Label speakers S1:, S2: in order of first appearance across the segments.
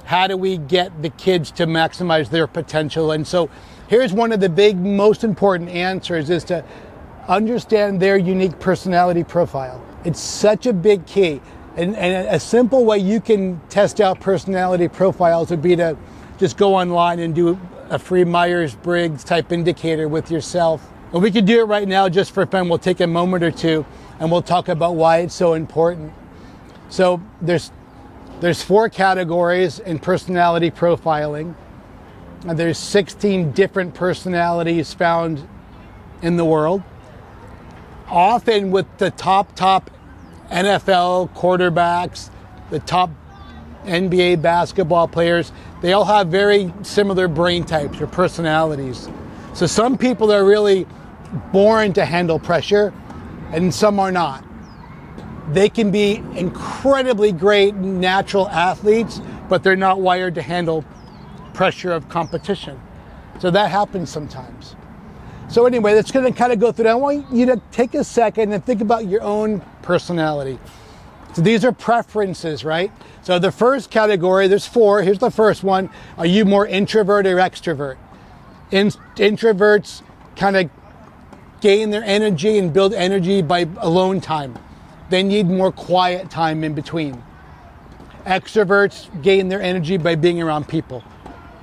S1: how do we get the kids to maximize their potential? And so here's one of the big, most important answers is to understand their unique personality profile. It's such a big key. And a simple way you can test out personality profiles would be to just go online and do a free Myers-Briggs type indicator with yourself. And we can do it right now just for fun. We'll take a moment or two and we'll talk about why it's so important. So there's 4 categories in personality profiling. And there's 16 different personalities found in the world. Often with the top NFL quarterbacks, the top NBA basketball players, they all have very similar brain types or personalities. So some people are really born to handle pressure and some are not. They can be incredibly great natural athletes, but they're not wired to handle pressure of competition. So that happens sometimes. So anyway, that's going to kind of go through that. I want you to take a second and think about your own personality. So these are preferences, right? So the first category, there's 4. Here's the first one. Are you more introvert or extrovert? Introverts kind of gain their energy and build energy by alone time. They need more quiet time in between. Extroverts gain their energy by being around people.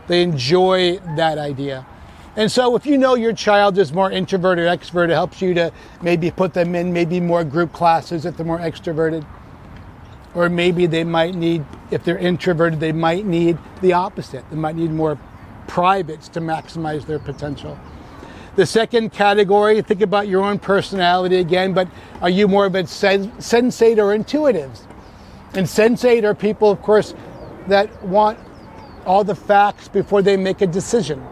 S1: They enjoy that idea. And so if you know your child is more introvert or extrovert, it helps you to maybe put them in maybe more group classes if they're more extroverted. Or maybe they might need, if they're introverted, they might need the opposite. They might need more privates to maximize their potential. The second category, think about your own personality again, but are you more of a sensate or intuitives? And sensate are people, of course, that want all the facts before they make a decision.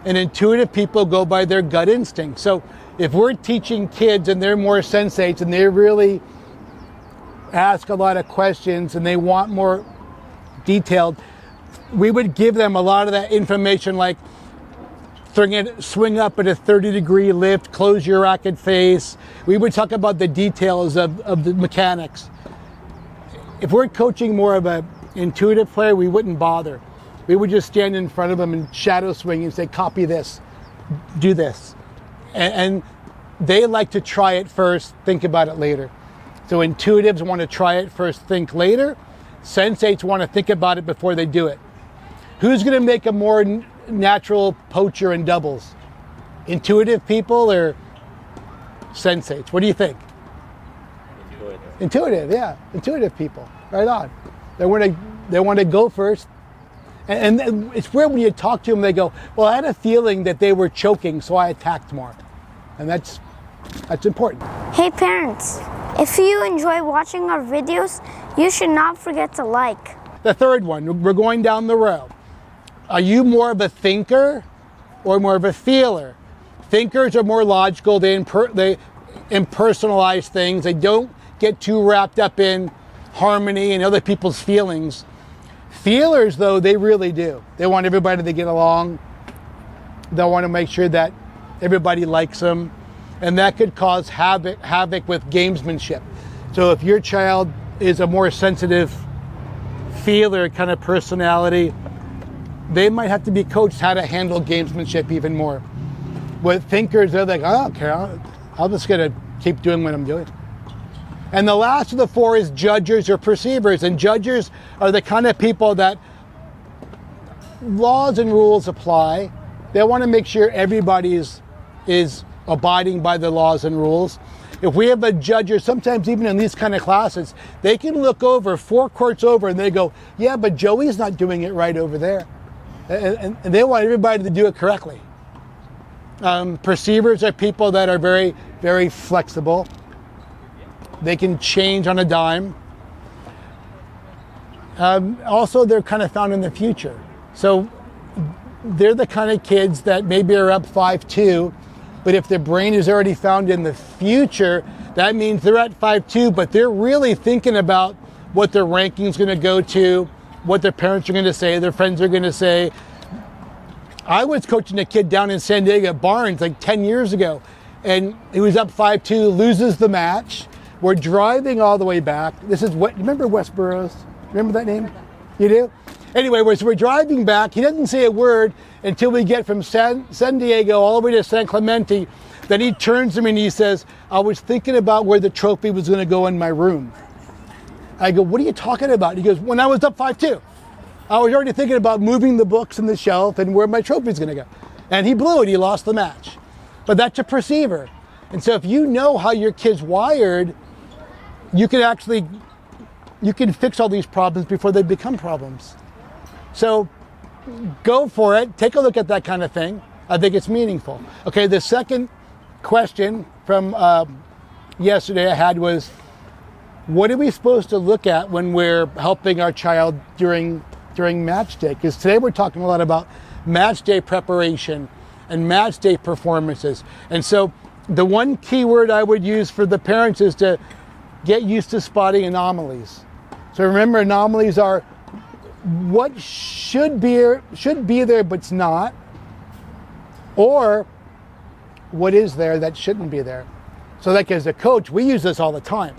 S1: And intuitive people go by their gut instinct. So if we're teaching kids and they're more sensates and they really ask a lot of questions and they want more detailed, we would give them a lot of that information like swing up at a 30-degree lift, close your racket face. We would talk about the details of the mechanics. If we're coaching more of an intuitive player, we wouldn't bother. We would just stand in front of them and shadow swing and say, copy this, do this. And they like to try it first, think about it later. So intuitives want to try it first, think later. Sensates want to think about it before they do it. Who's going to make a more natural poacher in doubles? Intuitive people or sensates? What do you think? Intuitive, yeah. Intuitive people, right on. They want to go first. And it's weird when you talk to them, they go, well, I had a feeling that they were choking, so I attacked more. And that's important.
S2: Hey parents, if you enjoy watching our videos, you should not forget to like.
S1: The third one, we're going down the row. Are you more of a thinker or more of a feeler? Thinkers are more logical, they impersonalize things, they don't get too wrapped up in harmony and other people's feelings. Feelers, though, they really do. They want everybody to get along. They want to make sure that everybody likes them. And that could cause havoc with gamesmanship. So if your child is a more sensitive feeler kind of personality, they might have to be coached how to handle gamesmanship even more. With thinkers, they're like, I don't care. I'm just going to keep doing what I'm doing. And the last of the 4 is judgers or perceivers. And judgers are the kind of people that laws and rules apply. They want to make sure everybody is abiding by the laws and rules. If we have a judger, sometimes even in these kind of classes, they can look over 4 courts over and they go, yeah, but Joey's not doing it right over there. And they want everybody to do it correctly. Perceivers are people that are very, very flexible. They can change on a dime. Also, they're kind of found in the future. So they're the kind of kids that maybe are up 5'2", but if their brain is already found in the future, that means they're at 5'2", but they're really thinking about what their ranking's going to go to, what their parents are going to say, their friends are going to say. I was coaching a kid down in San Diego at Barnes like 10 years ago, and he was up 5'2", loses the match. We're driving all the way back. This is what, remember West Burroughs? Remember that name? You do? Anyway, as we're driving back, he doesn't say a word until we get from San Diego all the way to San Clemente. Then he turns to me and he says, I was thinking about where the trophy was going to go in my room. I go, what are you talking about? He goes, when I was up 5-2, I was already thinking about moving the books in the shelf and where my trophy's going to go. And he blew it. He lost the match. But that's a perceiver. And so if you know how your kid's wired, you can fix all these problems before they become problems. So go for it. Take a look at that kind of thing. I think it's meaningful. Okay, the second question from yesterday I had was, what are we supposed to look at when we're helping our child during match day? Because today we're talking a lot about match day preparation and match day performances. And so the one key word I would use for the parents is to get used to spotting anomalies. So remember, anomalies are what should be there but's not, or what is there that shouldn't be there. So like as a coach, we use this all the time.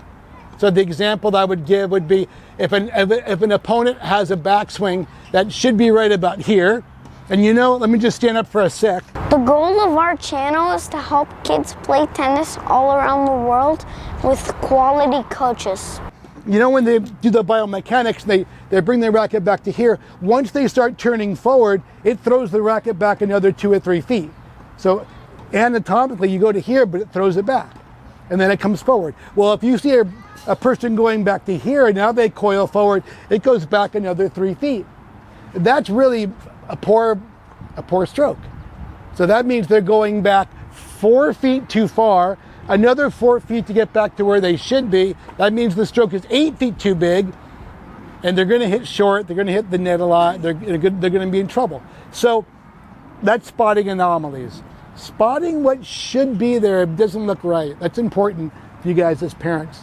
S1: So the example that I would give would be if an opponent has a backswing that should be right about here, and let me just stand up for a sec.
S2: The goal of our channel is to help kids play tennis all around the world with quality coaches.
S1: When they do the biomechanics, they bring their racket back to here. Once they start turning forward, it throws the racket back another 2 or 3 feet. So anatomically, you go to here, but it throws it back. And then it comes forward. Well, if you see a person going back to here, and now they coil forward, it goes back another 3 feet. That's really a poor stroke. So that means they're going back 4 feet too far, another 4 feet to get back to where they should be. That means the stroke is 8 feet too big, and they're going to hit short. They're going to hit the net a lot. They're going to be in trouble. So that's spotting anomalies. Spotting what should be there doesn't look right. That's important for you guys as parents.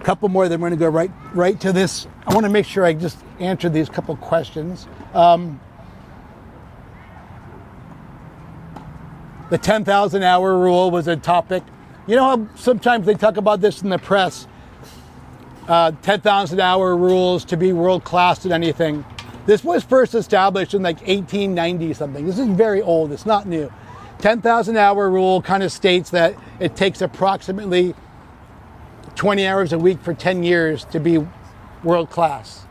S1: Couple more, then we're going to go right to this. I want to make sure I just answer these couple questions. The 10,000 hour rule was a topic. You know how sometimes they talk about this in the press, 10,000 hour rules to be world class at anything. This was first established in like 1890 something. This is very old, it's not new. 10,000 hour rule kind of states that it takes approximately 20 hours a week for 10 years to be world class.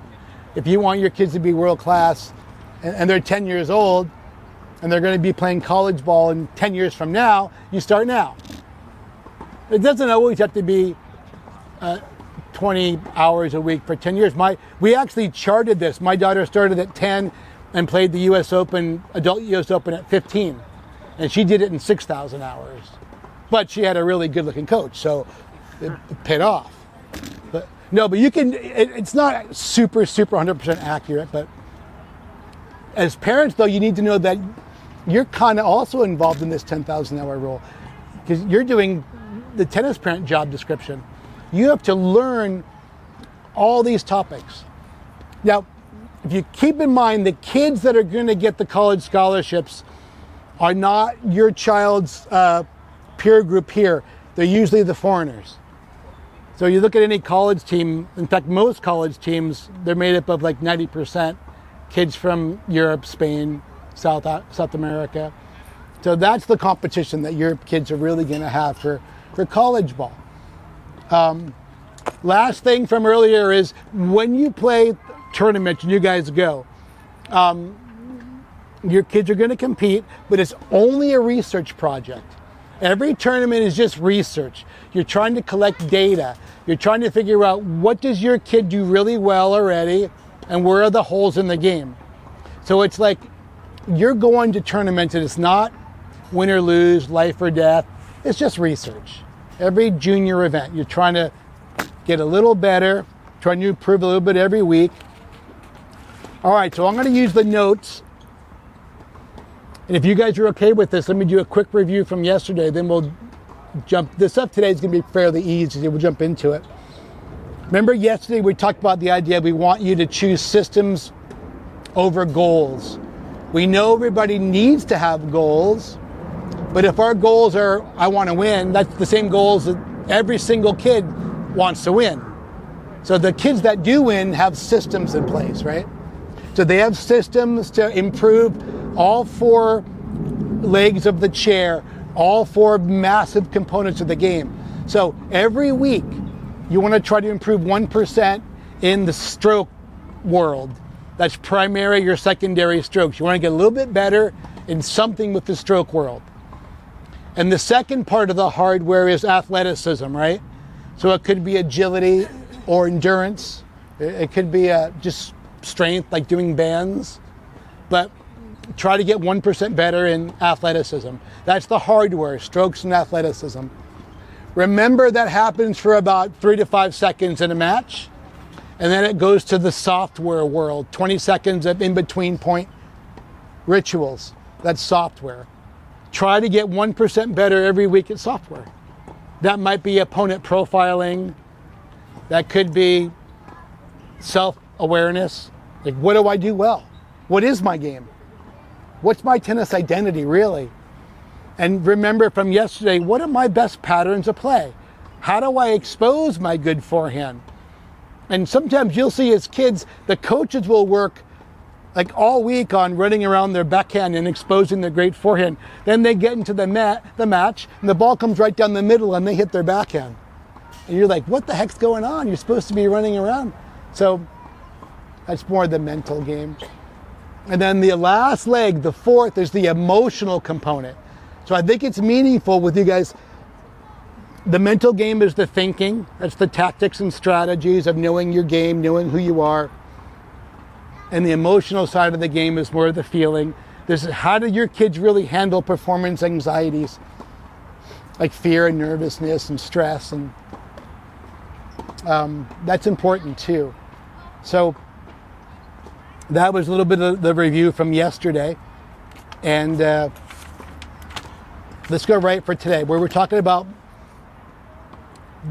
S1: If you want your kids to be world class and they're 10 years old and they're going to be playing college ball in 10 years from now, you start now. It doesn't always have to be 20 hours a week for 10 years. We actually charted this. My daughter started at 10 and played the adult US Open at 15. And she did it in 6,000 hours. But she had a really good looking coach, so it paid off. But you can, it's not super 100% accurate, but as parents though, you need to know that you're kind of also involved in this 10,000 hour rule, because you're doing the tennis parent job description. You have to learn all these topics. Now, if you keep in mind the kids that are going to get the college scholarships are not your child's peer group here. They're usually the foreigners. So you look at any college team, in fact, most college teams, they're made up of like 90% kids from Europe, Spain, South America. So that's the competition that your kids are really going to have for college ball. Last thing from earlier is when you play tournaments and you guys go, your kids are going to compete, but it's only a research project. Every tournament is just research. You're trying to collect data. You're trying to figure out what does your kid do really well already and where are the holes in the game. So it's like you're going to tournaments and it's not win or lose, life or death. It's just research. Every junior event, you're trying to get a little better, trying to improve a little bit every week. All right, so I'm going to use the notes. And if you guys are okay with this, let me do a quick review from yesterday, then we'll jump. This stuff today is going to be fairly easy, we'll jump into it. Remember yesterday we talked about the idea we want you to choose systems over goals. We know everybody needs to have goals, but if our goals are, I want to win, that's the same goals that every single kid wants to win. So the kids that do win have systems in place, right? So they have systems to improve all 4 legs of the chair, all 4 massive components of the game. So every week, you want to try to improve 1% in the stroke world. That's primary or secondary strokes. You want to get a little bit better in something with the stroke world. And the second part of the hardware is athleticism, right? So it could be agility or endurance. It could be just strength, like doing bands. But try to get 1% better in athleticism. That's the hardware, strokes and athleticism. Remember, that happens for about 3 to 5 seconds in a match. And then it goes to the software world, 20 seconds of in-between point rituals. That's software. Try to get 1% better every week at software. That might be opponent profiling. That could be self-awareness. Like, what do I do well? What is my game? What's my tennis identity, really? And remember from yesterday, what are my best patterns of play? How do I expose my good forehand? And sometimes you'll see as kids, the coaches will work like all week on running around their backhand and exposing their great forehand. Then they get into the match, and the ball comes right down the middle and they hit their backhand. And you're like, what the heck's going on? You're supposed to be running around. So that's more the mental game. And then the last leg, the fourth, is the emotional component. So I think it's meaningful with you guys. The mental game is the thinking. That's the tactics and strategies of knowing your game, knowing who you are. And the emotional side of the game is more the feeling. This is how do your kids really handle performance anxieties, like fear and nervousness and stress, and that's important too. So that was a little bit of the review from yesterday, and let's go right for today, where we're talking about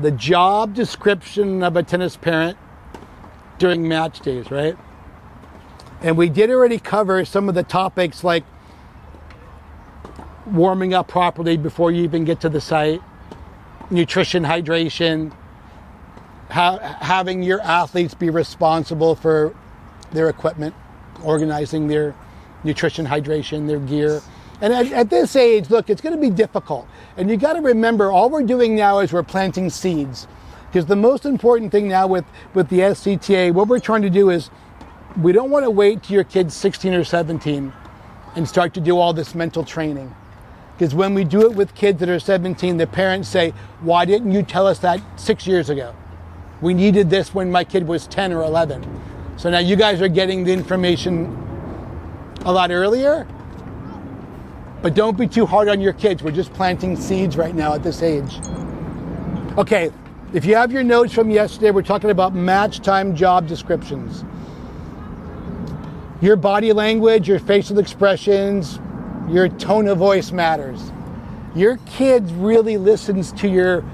S1: the job description of a tennis parent during match days, right? And we did already cover some of the topics like warming up properly before you even get to the site, nutrition, hydration, having your athletes be responsible for their equipment, organizing their nutrition, hydration, their gear. And at this age, look, it's going to be difficult. And you got to remember, all we're doing now is we're planting seeds. Because the most important thing now with the SCTA, what we're trying to do is, we don't want to wait till your kid's 16 or 17 and start to do all this mental training. Because when we do it with kids that are 17, the parents say, why didn't you tell us that 6 years ago? We needed this when my kid was 10 or 11. So now you guys are getting the information a lot earlier. But don't be too hard on your kids. We're just planting seeds right now at this age. Okay, if you have your notes from yesterday, we're talking about match time job descriptions. Your body language, your facial expressions, your tone of voice matters. Your kid really listens to your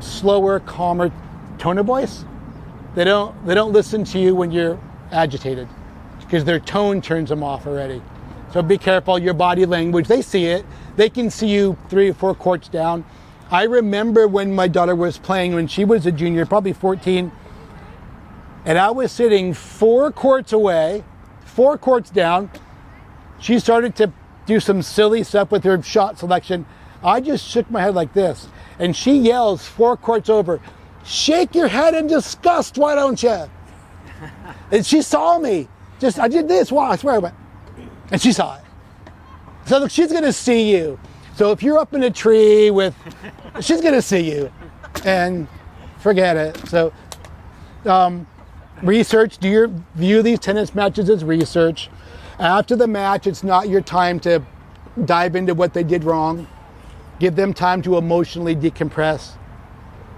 S1: slower, calmer tone of voice. They don't listen to you when you're agitated, because their tone turns them off already. So be careful, your body language, they see it. They can see you 3 or 4 courts down. I remember when my daughter was playing, when she was a junior, probably 14, and I was sitting 4 courts away, 4 courts down. She started to do some silly stuff with her shot selection. I just shook my head like this. And she yells 4 courts over, shake your head in disgust, why don't you? And she saw me. I did this, wow, I swear I went. And she saw it. So look, she's gonna see you. So if you're up in a tree she's gonna see you. And forget it. So, research, view these tennis matches as research. After the match, it's not your time to dive into what they did wrong. Give them time to emotionally decompress.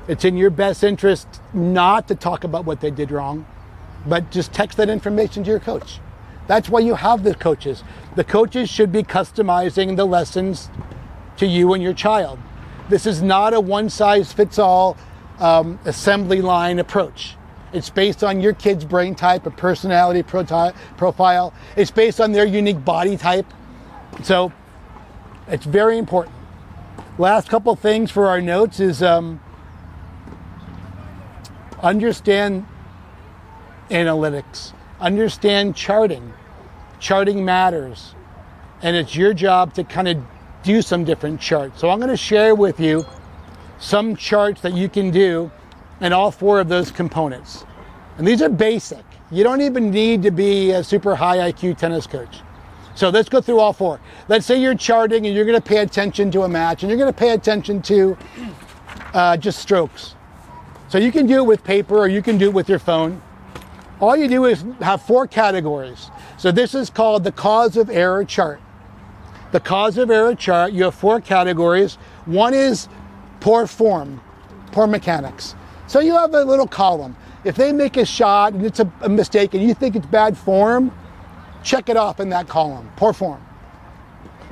S1: It's in your best interest not to talk about what they did wrong, but just text that information to your coach. That's why you have the coaches. The coaches should be customizing the lessons to you and your child. This is not a one-size-fits-all assembly line approach. It's based on your kid's brain type, a personality profile. It's based on their unique body type. So it's very important. Last couple things for our notes is Understand analytics. Understand charting. Charting matters. And it's your job to kind of do some different charts. So I'm going to share with you some charts that you can do in all 4 of those components. And these are basic. You don't even need to be a super high IQ tennis coach. So let's go through all 4. Let's say you're charting and you're going to pay attention to a match and you're going to pay attention to just strokes. So you can do it with paper or you can do it with your phone. All you do is have 4 categories. So this is called the cause of error chart. The cause of error chart, you have 4 categories. One is poor form, poor mechanics. So you have a little column. If they make a shot and it's a mistake and you think it's bad form, check it off in that column, poor form.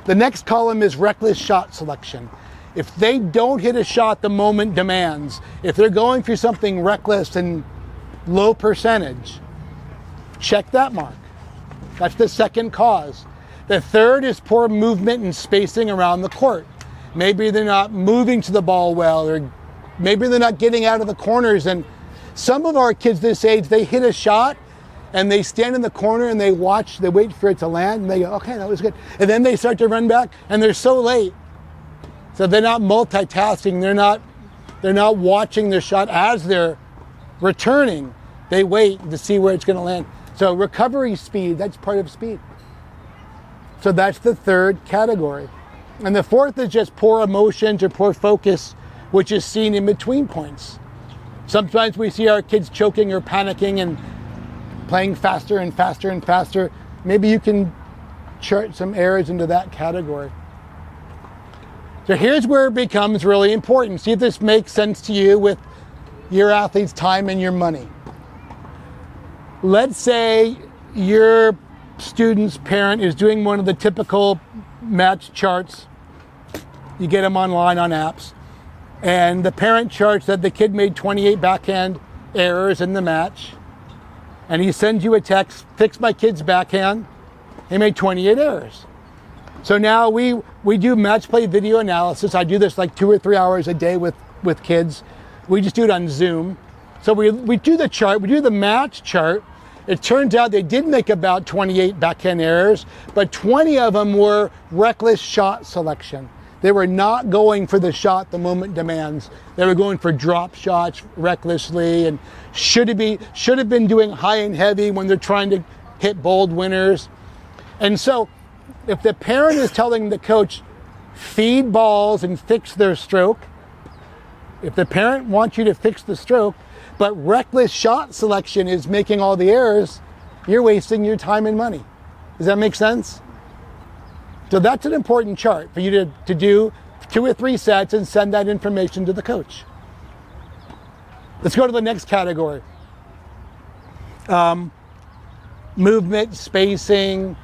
S1: The next column is reckless shot selection. If they don't hit a shot the moment demands, if they're going through something reckless and low percentage, check that mark. That's the second cause. The third is poor movement and spacing around the court. Maybe they're not moving to the ball well, or maybe they're not getting out of the corners. And some of our kids this age, they hit a shot and they stand in the corner and they watch, they wait for it to land and they go, okay, that was good. And then they start to run back and they're so late. So they're not multitasking, they're not watching their shot as they're returning. They wait to see where it's going to land. So recovery speed, that's part of speed. So that's the third category. And the fourth is just poor emotions or poor focus, which is seen in between points. Sometimes we see our kids choking or panicking and playing faster and faster and faster. Maybe you can chart some errors into that category. So here's where it becomes really important. See if this makes sense to you with your athlete's time and your money. Let's say your student's parent is doing one of the typical match charts. You get them online on apps. And the parent charts that the kid made 28 backhand errors in the match. And he sends you a text, fix my kid's backhand. He made 28 errors. So now we do match play video analysis. I do this like 2 or 3 hours a day with kids. We just do it on Zoom. So we do the chart, we do the match chart. It turns out they did make about 28 backhand errors, but 20 of them were reckless shot selection. They were not going for the shot the moment demands. They were going for drop shots recklessly and should have been doing high and heavy when they're trying to hit bold winners. And so if the parent is telling the coach, feed balls and fix their stroke, if the parent wants you to fix the stroke, but reckless shot selection is making all the errors, you're wasting your time and money. Does that make sense? So that's an important chart for you to do 2 or 3 sets and send that information to the coach. Let's go to the next category. Movement, spacing,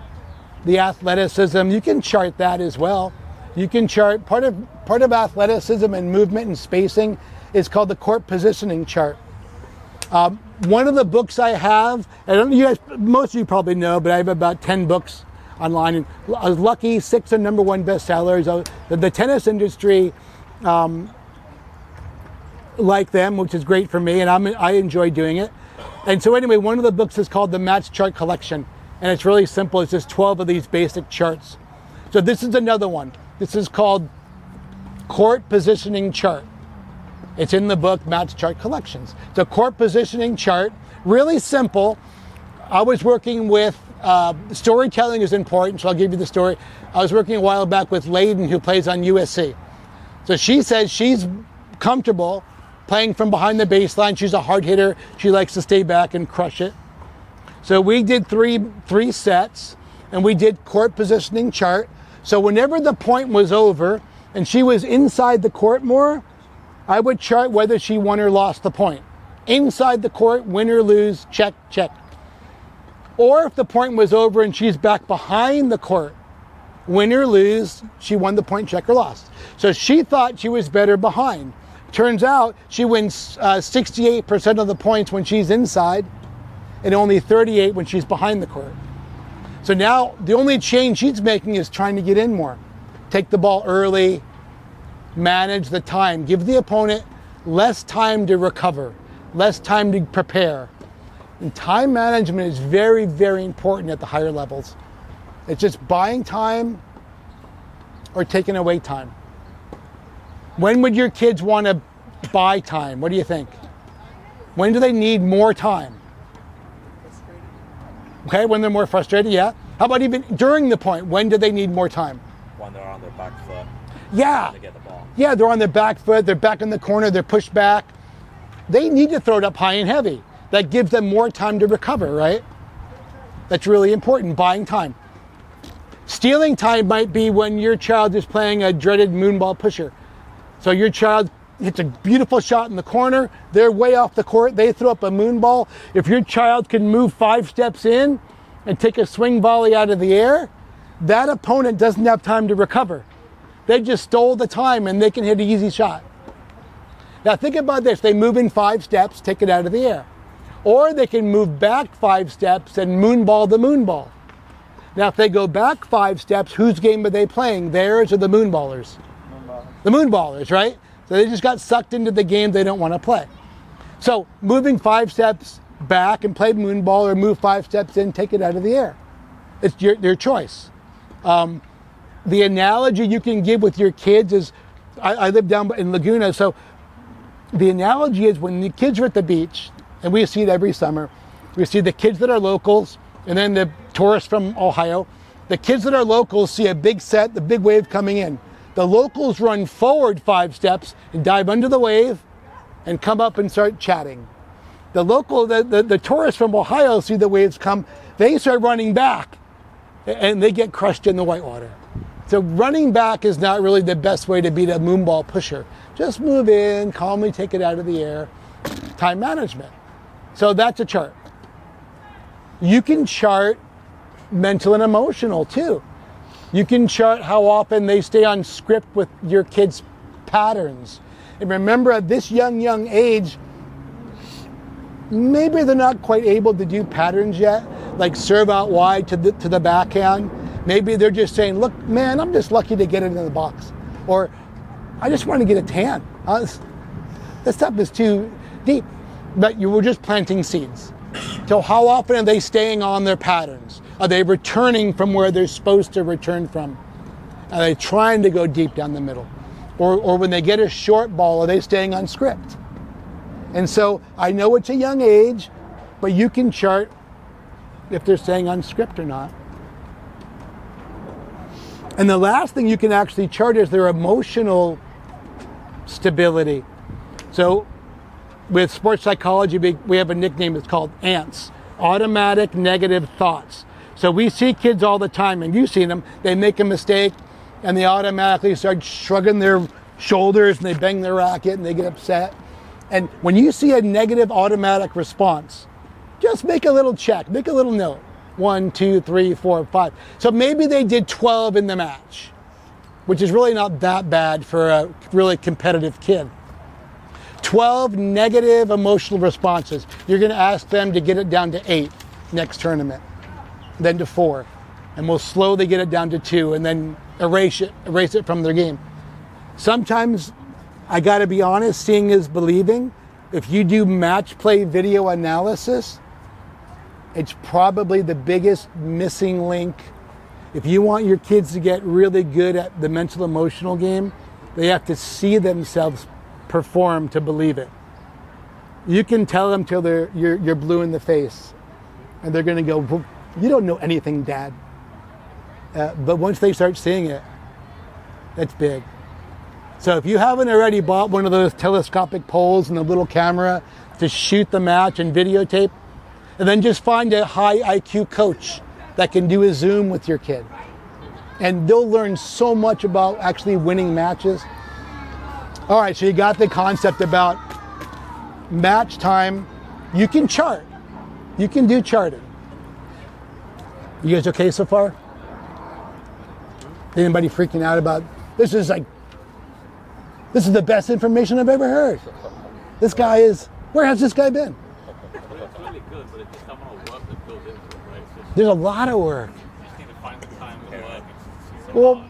S1: the athleticism. You can chart that as well. You can chart part of athleticism and movement and spacing is called the court positioning chart. One of the books I have, most of you probably know, but I have about 10 books online, and I was lucky 6 are #1 bestsellers. The tennis industry like them, which is great for me, and I enjoy doing it. And so anyway, one of the books is called the Match Chart Collection, and it's really simple. It's just 12 of these basic charts. So this is another one. This is called Court Positioning Chart. It's in the book Match Chart Collections. The court positioning chart, really simple. I was working with, storytelling is important, so I'll give you the story. I was working a while back with Layden, who plays on USC. So she says she's comfortable playing from behind the baseline. She's a hard hitter. She likes to stay back and crush it. So we did three sets, and we did court positioning chart. So whenever the point was over and she was inside the court more, I would chart whether she won or lost the point. Inside the court, win or lose, check, check. Or if the point was over and she's back behind the court, win or lose, she won the point, check or lost. So she thought she was better behind. Turns out she wins 68% of the points when she's inside and only 38 when she's behind the court. So now the only change she's making is trying to get in more. Take the ball early, manage the time, give the opponent less time to recover, less time to prepare. And time management is very, very important at the higher levels. It's just buying time or taking away time. When would your kids want to buy time? What do you think? When do they need more time? Okay, when they're more frustrated, yeah. How about even during the point? When do they need more time?
S3: When they're on their back foot.
S1: Yeah.
S3: To get the ball.
S1: Yeah, they're on their back foot, they're back in the corner, they're pushed back. They need to throw it up high and heavy. That gives them more time to recover, right? That's really important, buying time. Stealing time might be when your child is playing a dreaded moonball pusher. So your child hits a beautiful shot in the corner, they're way off the court, they throw up a moonball. If your child can move 5 steps in and take a swing volley out of the air, that opponent doesn't have time to recover. They just stole the time and they can hit an easy shot. Now think about this, they move in 5 steps, take it out of the air. Or they can move back 5 steps and moonball the moonball. Now if they go back 5 steps, whose game are they playing? Theirs or the moonballers? The moonballers, right? So they just got sucked into the game they don't want to play. So moving 5 steps back and play moonball, or move 5 steps in, take it out of the air. It's your choice. The analogy you can give with your kids is, I live down in Laguna, so the analogy is when the kids are at the beach, and we see it every summer, we see the kids that are locals, and then the tourists from Ohio. The kids that are locals see a big set, the big wave coming in. The locals run forward 5 steps and dive under the wave and come up and start chatting. The tourists from Ohio see the waves come, they start running back and they get crushed in the whitewater. So running back is not really the best way to beat a moonball pusher. Just move in, calmly take it out of the air. Time management. So that's a chart. You can chart mental and emotional too. You can chart how often they stay on script with your kids' patterns. And remember, at this young age, maybe they're not quite able to do patterns yet, like serve out wide to the backhand. Maybe they're just saying, look, man, I'm just lucky to get it in the box. Or I just want to get a tan. This stuff is too deep. But you were just planting seeds. So how often are they staying on their patterns? Are they returning from where they're supposed to return from? Are they trying to go deep down the middle? Or when they get a short ball, are they staying on script? And so I know it's a young age, but you can chart if they're staying on script or not. And the last thing you can actually chart is their emotional stability. So with sports psychology, we have a nickname, it's called ANTS, automatic negative thoughts. So we see kids all the time, and you've seen them, they make a mistake and they automatically start shrugging their shoulders and they bang their racket and they get upset. And when you see a negative automatic response, just make a little check, make a little note. 1, 2, 3, 4, 5. So maybe they did 12 in the match, which is really not that bad for a really competitive kid. 12 negative emotional responses. You're going to ask them to get it down to 8 next tournament, then to 4. And we'll slowly get it down to 2 and then erase it from their game. Sometimes, I got to be honest, seeing is believing. If you do match play video analysis, it's probably the biggest missing link. If you want your kids to get really good at the mental emotional game, they have to see themselves perform to believe it. You can tell them till you're blue in the face, and they're going to go, well, you don't know anything, Dad. But once they start seeing it, that's big. So if you haven't already bought one of those telescopic poles and a little camera to shoot the match and videotape, and then just find a high IQ coach that can do a Zoom with your kid. And they'll learn so much about actually winning matches. All right, so you got the concept about match time. You can chart. You can do charting. You guys okay so far? Anybody freaking out about, this is the best information I've ever heard. This guy is, where has this guy been?
S4: It's really good, but it's just the amount of work that goes into it, right?
S1: There's a lot of work.
S4: You just need to find the time to work.
S1: Well,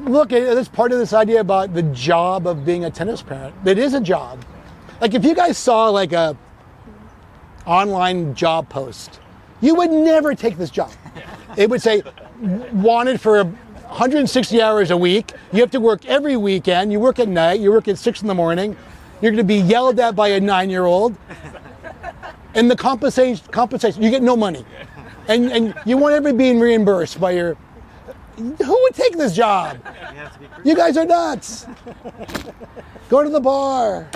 S1: look, that's part of this idea about the job of being a tennis parent. It is a job. Like if you guys saw like a online job post. You would never take this job. It would say, wanted for 160 hours a week. You have to work every weekend. You work at night. You work at 6 in the morning. You're going to be yelled at by a 9-year-old. And the compensation, you get no money. And you won't ever be reimbursed by your... Who would take this job? You guys are nuts. Go to the bar.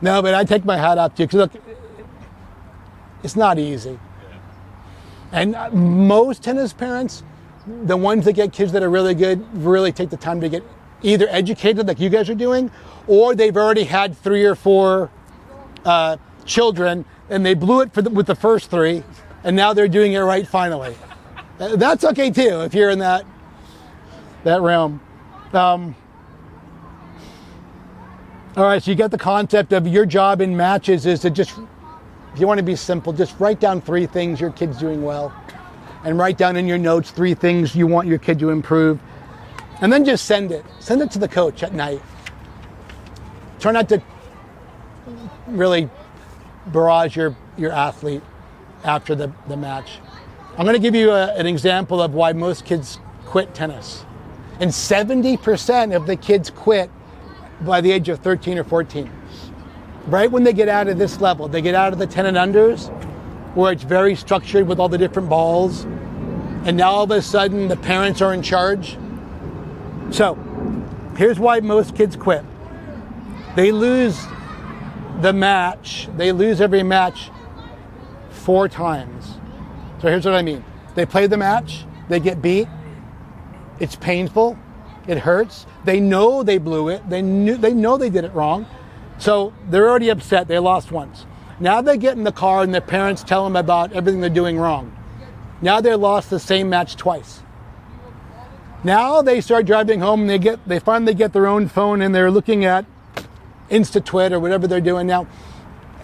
S1: No, but I take my hat off to you, because look, it's not easy. And most tennis parents, the ones that get kids that are really good, really take the time to get either educated like you guys are doing, or they've already had 3 or 4 children and they blew it with the first 3, and now they're doing it right finally. That's okay too, if you're in that realm. All right, so you get the concept of your job in matches is to just, if you want to be simple, just write down 3 things your kid's doing well, and write down in your notes 3 things you want your kid to improve, and then just send it to the coach at night. Try not to really barrage your athlete after the match. I'm going to give you an example of why most kids quit tennis. And 70% of the kids quit by the age of 13 or 14. Right when they get out of this level, they get out of the 10 and unders, where it's very structured with all the different balls, and now all of a sudden the parents are in charge. So here's why most kids quit. They lose the match, they lose every match 4 times. So here's what I mean. They play the match, they get beat, it's painful, it hurts, they know they blew it, they know they did it wrong, so they're already upset, they lost once. Now they get in the car and their parents tell them about everything they're doing wrong. Now they lost the same match twice. Now they start driving home and they finally get their own phone and they're looking at InstaTwit or whatever they're doing now,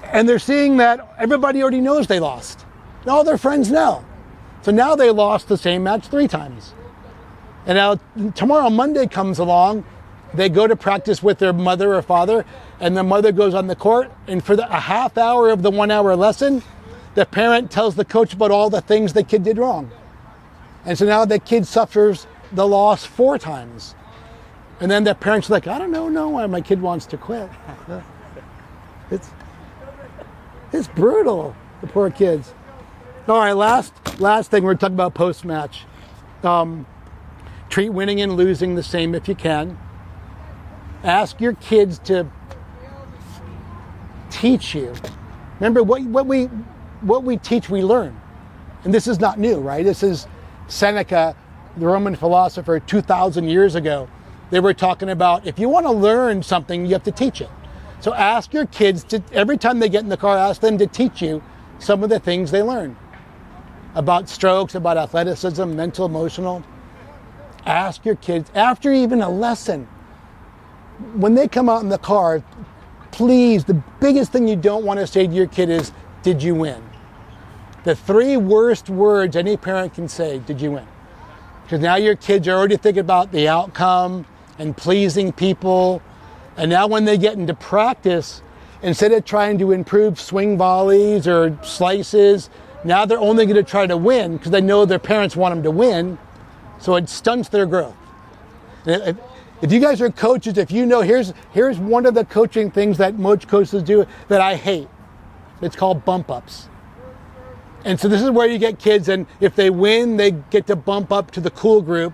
S1: and they're seeing that everybody already knows they lost. All their friends know. So now they lost the same match 3 times. And now tomorrow, Monday comes along, they go to practice with their mother or father, and the mother goes on the court, and for a half hour of the 1-hour lesson, the parent tells the coach about all the things the kid did wrong. And so now the kid suffers the loss 4 times. And then the parent's like, I don't know why my kid wants to quit. It's brutal, the poor kids. All right, last thing, we're talking about post-match. Treat winning and losing the same if you can. Ask your kids to teach you. Remember, what we teach, we learn. And this is not new, right? This is Seneca, the Roman philosopher, 2,000 years ago. They were talking about, if you want to learn something, you have to teach it. So ask your kids to, every time they get in the car, ask them to teach you some of the things they learn. About strokes, about athleticism, mental, emotional. Ask your kids, after even a lesson, when they come out in the car, please, the biggest thing you don't want to say to your kid is, did you win? The 3 worst words any parent can say, did you win? Because now your kids are already thinking about the outcome and pleasing people. And now when they get into practice, instead of trying to improve swing volleys or slices, now they're only going to try to win because they know their parents want them to win. So it stunts their growth. If you guys are coaches, if you know, here's one of the coaching things that most coaches do that I hate. It's called bump ups. And so this is where you get kids, and if they win, they get to bump up to the cool group.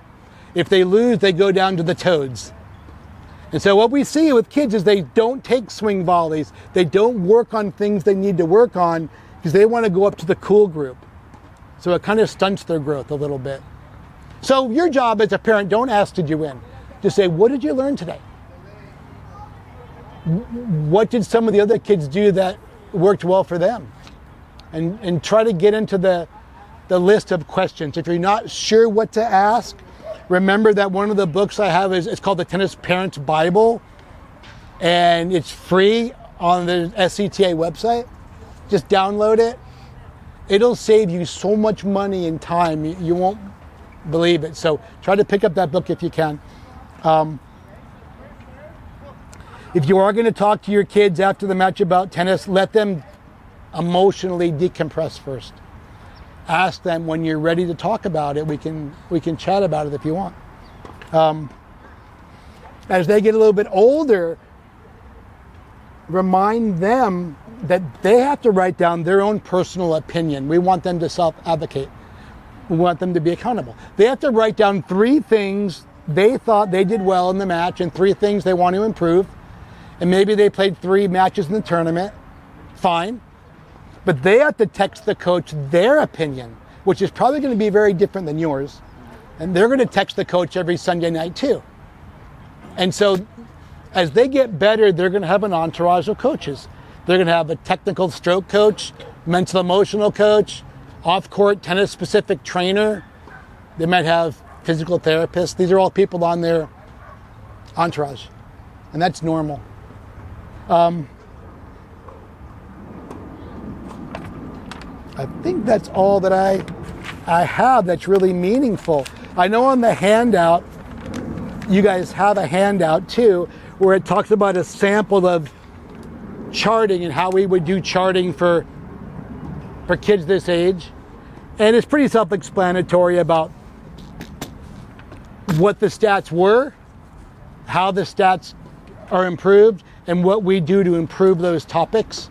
S1: If they lose, they go down to the toads. And so what we see with kids is they don't take swing volleys. They don't work on things they need to work on because they want to go up to the cool group. So it kind of stunts their growth a little bit. So your job as a parent, don't ask, did you win? Just say, what did you learn today? What did some of the other kids do that worked well for them? And try to get into the list of questions. If you're not sure what to ask, remember that one of the books I have it's called the Tennis Parents Bible, and it's free on the SCTA website. Just download it. It'll save you so much money and time, you won't believe it. So try to pick up that book if you can. If you are going to talk to your kids after the match about tennis, let them emotionally decompress first. Ask them when you're ready to talk about it. We can chat about it if you want. As they get a little bit older, remind them that they have to write down their own personal opinion. We want them to self-advocate. We want them to be accountable. They have to write down 3 things they thought they did well in the match and 3 things they want to improve. And maybe they played 3 matches in the tournament. Fine. But they have to text the coach their opinion, which is probably going to be very different than yours. And they're going to text the coach every Sunday night too. And so as they get better, they're going to have an entourage of coaches. They're going to have a technical stroke coach, mental emotional coach, off-court tennis-specific trainer. They might have physical therapists. These are all people on their entourage. And that's normal. I think that's all that I have that's really meaningful. I know on the handout, you guys have a handout too, where it talks about a sample of charting and how we would do charting for kids this age. And it's pretty self-explanatory about what the stats were, how the stats are improved, and what we do to improve those topics.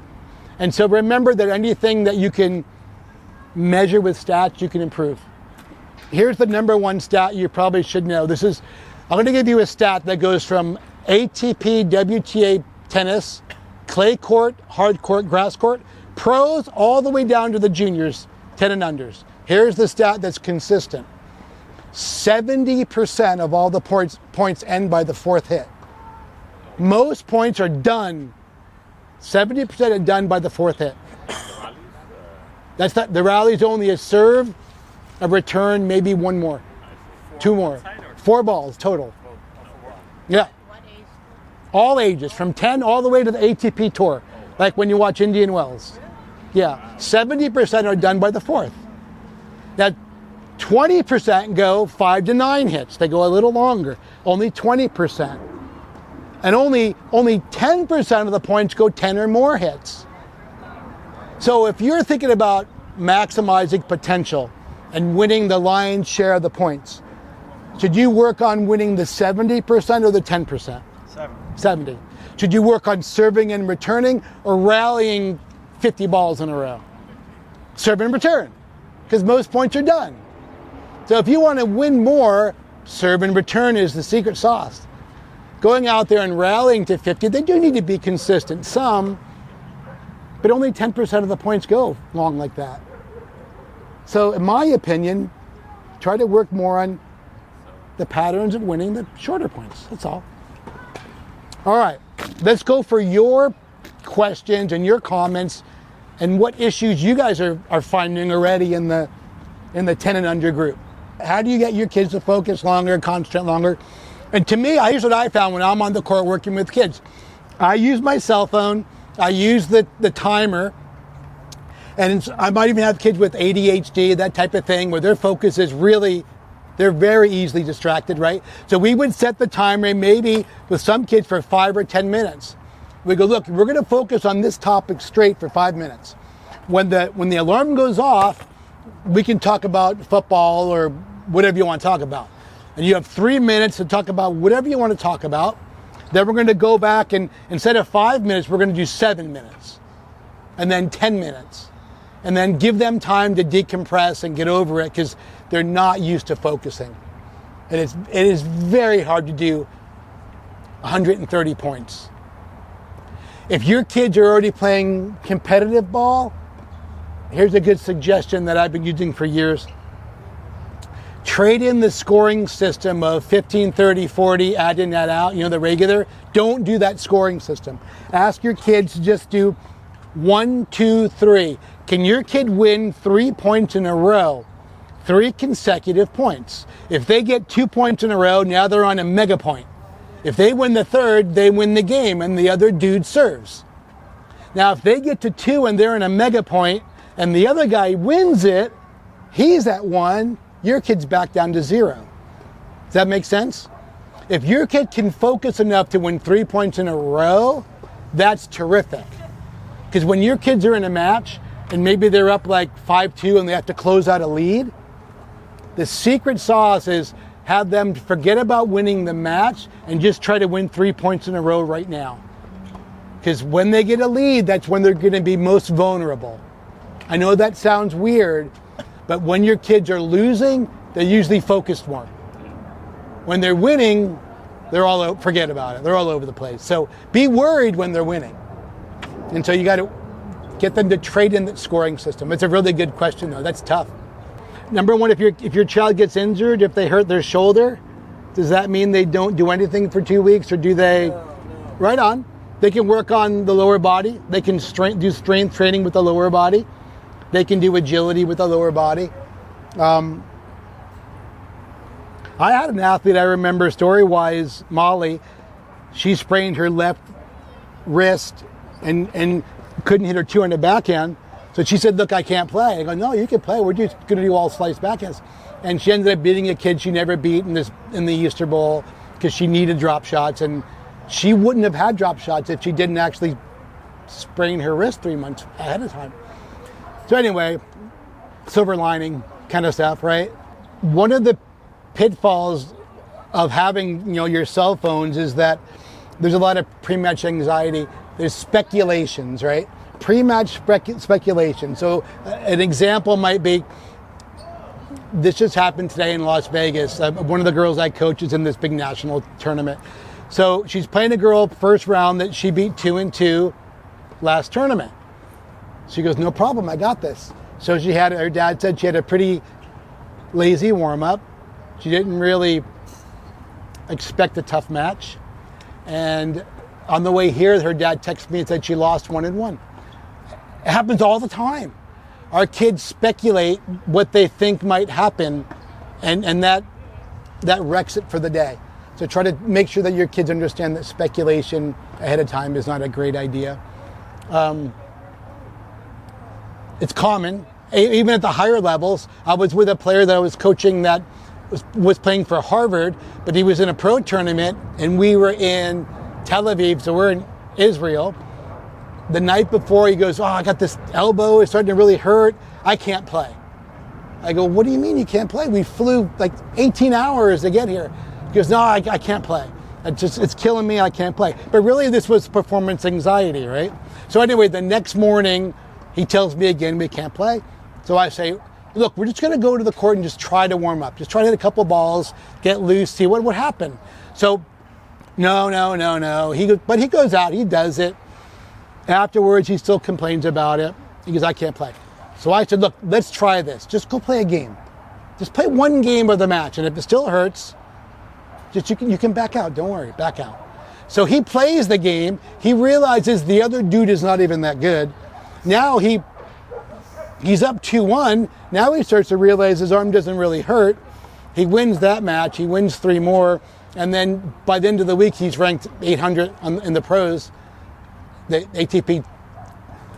S1: And so remember that anything that you can measure with stats, you can improve. Here's the number 1 stat you probably should know. I'm going to give you a stat that goes from ATP, WTA tennis, clay court, hard court, grass court, pros, all the way down to the juniors, 10 and unders. Here's the stat that's consistent. 70% of all the points end by the 4th hit. Most points are done. 70% are done by the 4th hit. The rally's only a serve, a return, maybe 1 more, 2 more. 4 balls total. Yeah. All ages, from 10 all the way to the ATP Tour, like when you watch Indian Wells. Yeah, 70% are done by the 4th. Now, 20% go 5 to 9 hits. They go a little longer, only 20%. And only 10% of the points go 10 or more hits. So if you're thinking about maximizing potential and winning the lion's share of the points, should you work on winning the 70% or the 10%? 70. Should you work on serving and returning or rallying 50 balls in a row? Serve and return, because most points are done. So if you want to win more, serve and return is the secret sauce. Going out there and rallying to 50, they do need to be consistent. Some, but only 10% of the points go long like that. So in my opinion, try to work more on the patterns of winning the shorter points. That's all. All right, let's go for your questions and your comments and what issues you guys are finding already in the 10 and under group. How do you get your kids to focus longer, concentrate longer? And to me, here's what I found when I'm on the court working with kids. I use my cell phone, I use the timer, and I might even have kids with ADHD, that type of thing, where their focus is really, they're very easily distracted, right? So we would set the timer maybe with some kids for 5 or 10 minutes. We go, look, we're gonna focus on this topic straight for 5 minutes. When the alarm goes off, we can talk about football or whatever you want to talk about. And you have 3 minutes to talk about whatever you want to talk about. Then we're going to go back and instead of 5 minutes, we're going to do 7 minutes. And then 10 minutes. And then give them time to decompress and get over it because they're not used to focusing. And it is very hard to do 130 points. If your kids are already playing competitive ball, here's a good suggestion that I've been using for years. Trade in the scoring system of 15, 30, 40, add in, add out, the regular. Don't do that scoring system. Ask your kids to just do 1, 2, 3. Can your kid win 3 points in a row? 3 consecutive points. If they get 2 points in a row, now they're on a mega point. If they win the 3rd, they win the game and the other dude serves. Now, if they get to 2 and they're in a mega point and the other guy wins it, he's at 1, your kid's back down to 0. Does that make sense? If your kid can focus enough to win 3 points in a row, that's terrific. Because when your kids are in a match and maybe they're up like 5-2 and they have to close out a lead, the secret sauce is have them forget about winning the match and just try to win 3 points in a row right now. Because when they get a lead, that's when they're going to be most vulnerable. I know that sounds weird, but when your kids are losing, they're usually focused more. When they're winning, forget about it. They're all over the place. So be worried when they're winning. And so you got to get them to trade in that scoring system. It's a really good question, though. That's tough. Number one, if your child gets injured, if they hurt their shoulder, does that mean they don't do anything for 2 weeks, or do they? No. Right on. They can work on the lower body. They can do strength training with the lower body. They can do agility with the lower body. I had an athlete I remember story-wise, Molly. She sprained her left wrist and couldn't hit her 200 backhand. So she said, look, I can't play. I go, no, you can play. We're just going to do all slice backhands. And she ended up beating a kid she never beat in the Easter Bowl because she needed drop shots. And she wouldn't have had drop shots if she didn't actually sprain her wrist 3 months ahead of time. So anyway, silver lining kind of stuff, right? One of the pitfalls of having your cell phones is that there's a lot of pre-match anxiety. There's speculations, right? Pre-match speculation. So an example might be, this just happened today in Las Vegas. One of the girls I coach is in this big national tournament. So she's playing a girl first round that she beat 2-2 last tournament. She goes, no problem, I got this. So her dad said she had a pretty lazy warm-up. She didn't really expect a tough match. And on the way here, her dad texted me and said she lost 1-1. It happens all the time. Our kids speculate what they think might happen, and that wrecks it for the day. So try to make sure that your kids understand that speculation ahead of time is not a great idea. It's common, even at the higher levels. I was with a player that I was coaching that was playing for Harvard, but he was in a pro tournament, and we were in Tel Aviv, so we're in Israel. The night before, he goes, I got this elbow, it's starting to really hurt. I can't play. I go, what do you mean you can't play? We flew like 18 hours to get here. He goes, no, I can't play. It's killing me, I can't play. But really, this was performance anxiety, right? So anyway, the next morning, he tells me again, we can't play. So I say, look, we're just gonna go to the court and just try to warm up. Just try to hit a couple balls, get loose, see what would happen. So, no. But he goes out, he does it. Afterwards, he still complains about it. He goes, I can't play. So I said, look, let's try this. Just go play a game. Just play one game of the match. And if it still hurts, you can back out. Don't worry, back out. So he plays the game. He realizes the other dude is not even that good. Now he's up 2-1. Now he starts to realize his arm doesn't really hurt. He wins that match. He wins 3 more. And then by the end of the week, he's ranked 800 in the pros, the ATP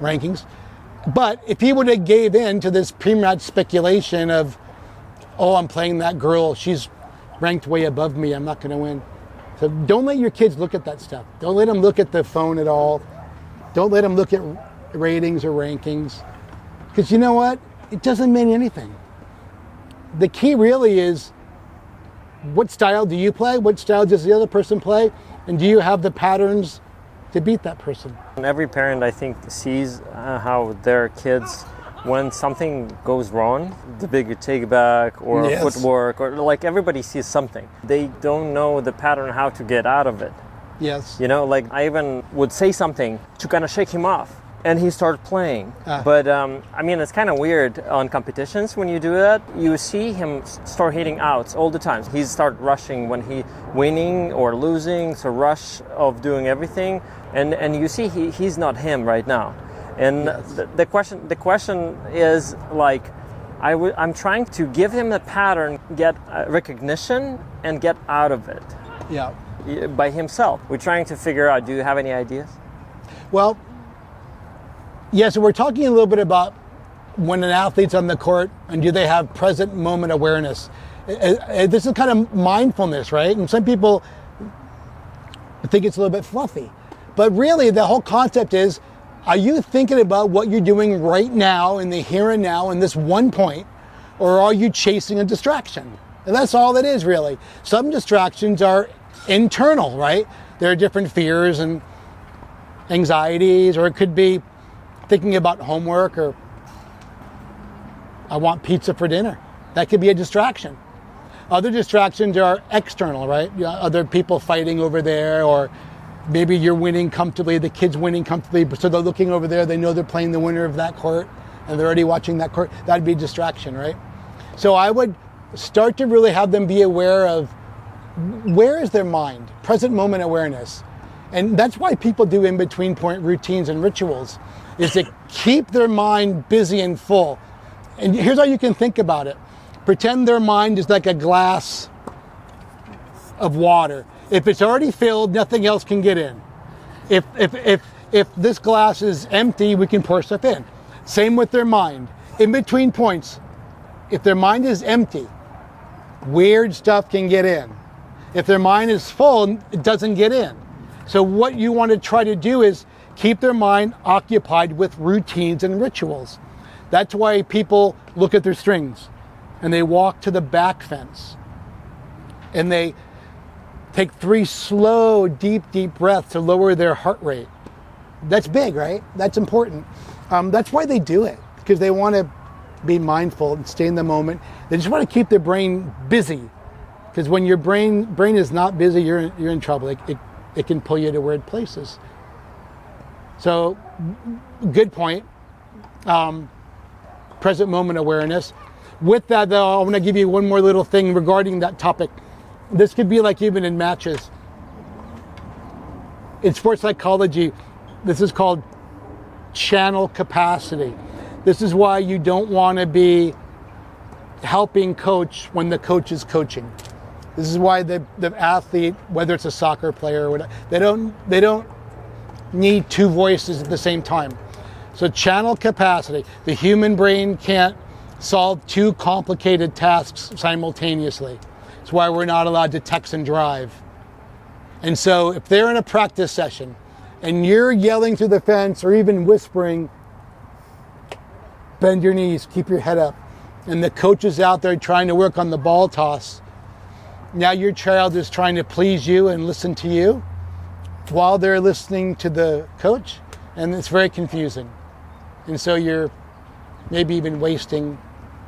S1: rankings. But if he would have gave in to this pre-match speculation of, I'm playing that girl, she's ranked way above me, I'm not going to win. So don't let your kids look at that stuff. Don't let them look at the phone at all. Don't let them look at ratings or rankings. Because you know what? It doesn't mean anything. The key really is, what style do you play? What style does the other person play? And do you have the patterns to beat that person?
S3: Every parent, I think, sees how their kids, when something goes wrong, the bigger take back or footwork, or like everybody sees something. They don't know the pattern, how to get out of it.
S1: Yes.
S3: Like I even would say something to kind of shake him off, and he started playing. But it's kind of weird on competitions when you do that. You see him start hitting outs all the time. He start rushing when he winning or losing, so rush of doing everything. And you see he's not him right now. And yes. the question is like, I'm trying to give him a pattern, get recognition, and get out of it.
S1: Yeah.
S3: By himself. We're trying to figure out, do you have any ideas?
S1: Well, yeah, so we're talking a little bit about when an athlete's on the court and do they have present moment awareness. This is kind of mindfulness, right? And some people think it's a little bit fluffy. But really, the whole concept is, Are you thinking about what you're doing right now in the here and now in this one point, or are you chasing a distraction? And that's all it is, really. Some distractions are internal, right? There are different fears and anxieties, or it could be thinking about homework, or I want pizza for dinner. That could be a distraction. Other distractions are external, right? Other people fighting over there, or maybe you're winning comfortably, the kid's winning comfortably, so they're looking over there, they know they're playing the winner of that court, and they're already watching that court. That'd be a distraction, right? So I would start to really have them be aware of where is their mind, present moment awareness. And that's why people do in-between point routines and rituals, is to keep their mind busy and full. And here's how you can think about it. Pretend their mind is like a glass of water. If it's already filled, nothing else can get in. If this glass is empty, we can pour stuff in. Same with their mind. In between points, if their mind is empty, weird stuff can get in. If their mind is full, it doesn't get in. So what you want to try to do is keep their mind occupied with routines and rituals. That's why people look at their strings and they walk to the back fence and they take 3 slow, deep breaths to lower their heart rate. That's big, right? That's important. That's why they do it, because they want to be mindful and stay in the moment. They just want to keep their brain busy, because when your brain is not busy, you're in trouble. It can pull you to weird places. So, good point. Present moment awareness. With that, though, I want to give you one more little thing regarding that topic. This could be like even in matches. In sports psychology, this is called channel capacity. This is why you don't want to be helping coach when the coach is coaching. This is why the athlete, whether it's a soccer player or whatever, they don't need 2 voices at the same time. So channel capacity. The human brain can't solve 2 complicated tasks simultaneously. It's why we're not allowed to text and drive. And so if they're in a practice session and you're yelling through the fence or even whispering, bend your knees, keep your head up, and the coach is out there trying to work on the ball toss, now your child is trying to please you and listen to you while they're listening to the coach, and it's very confusing. And so you're maybe even wasting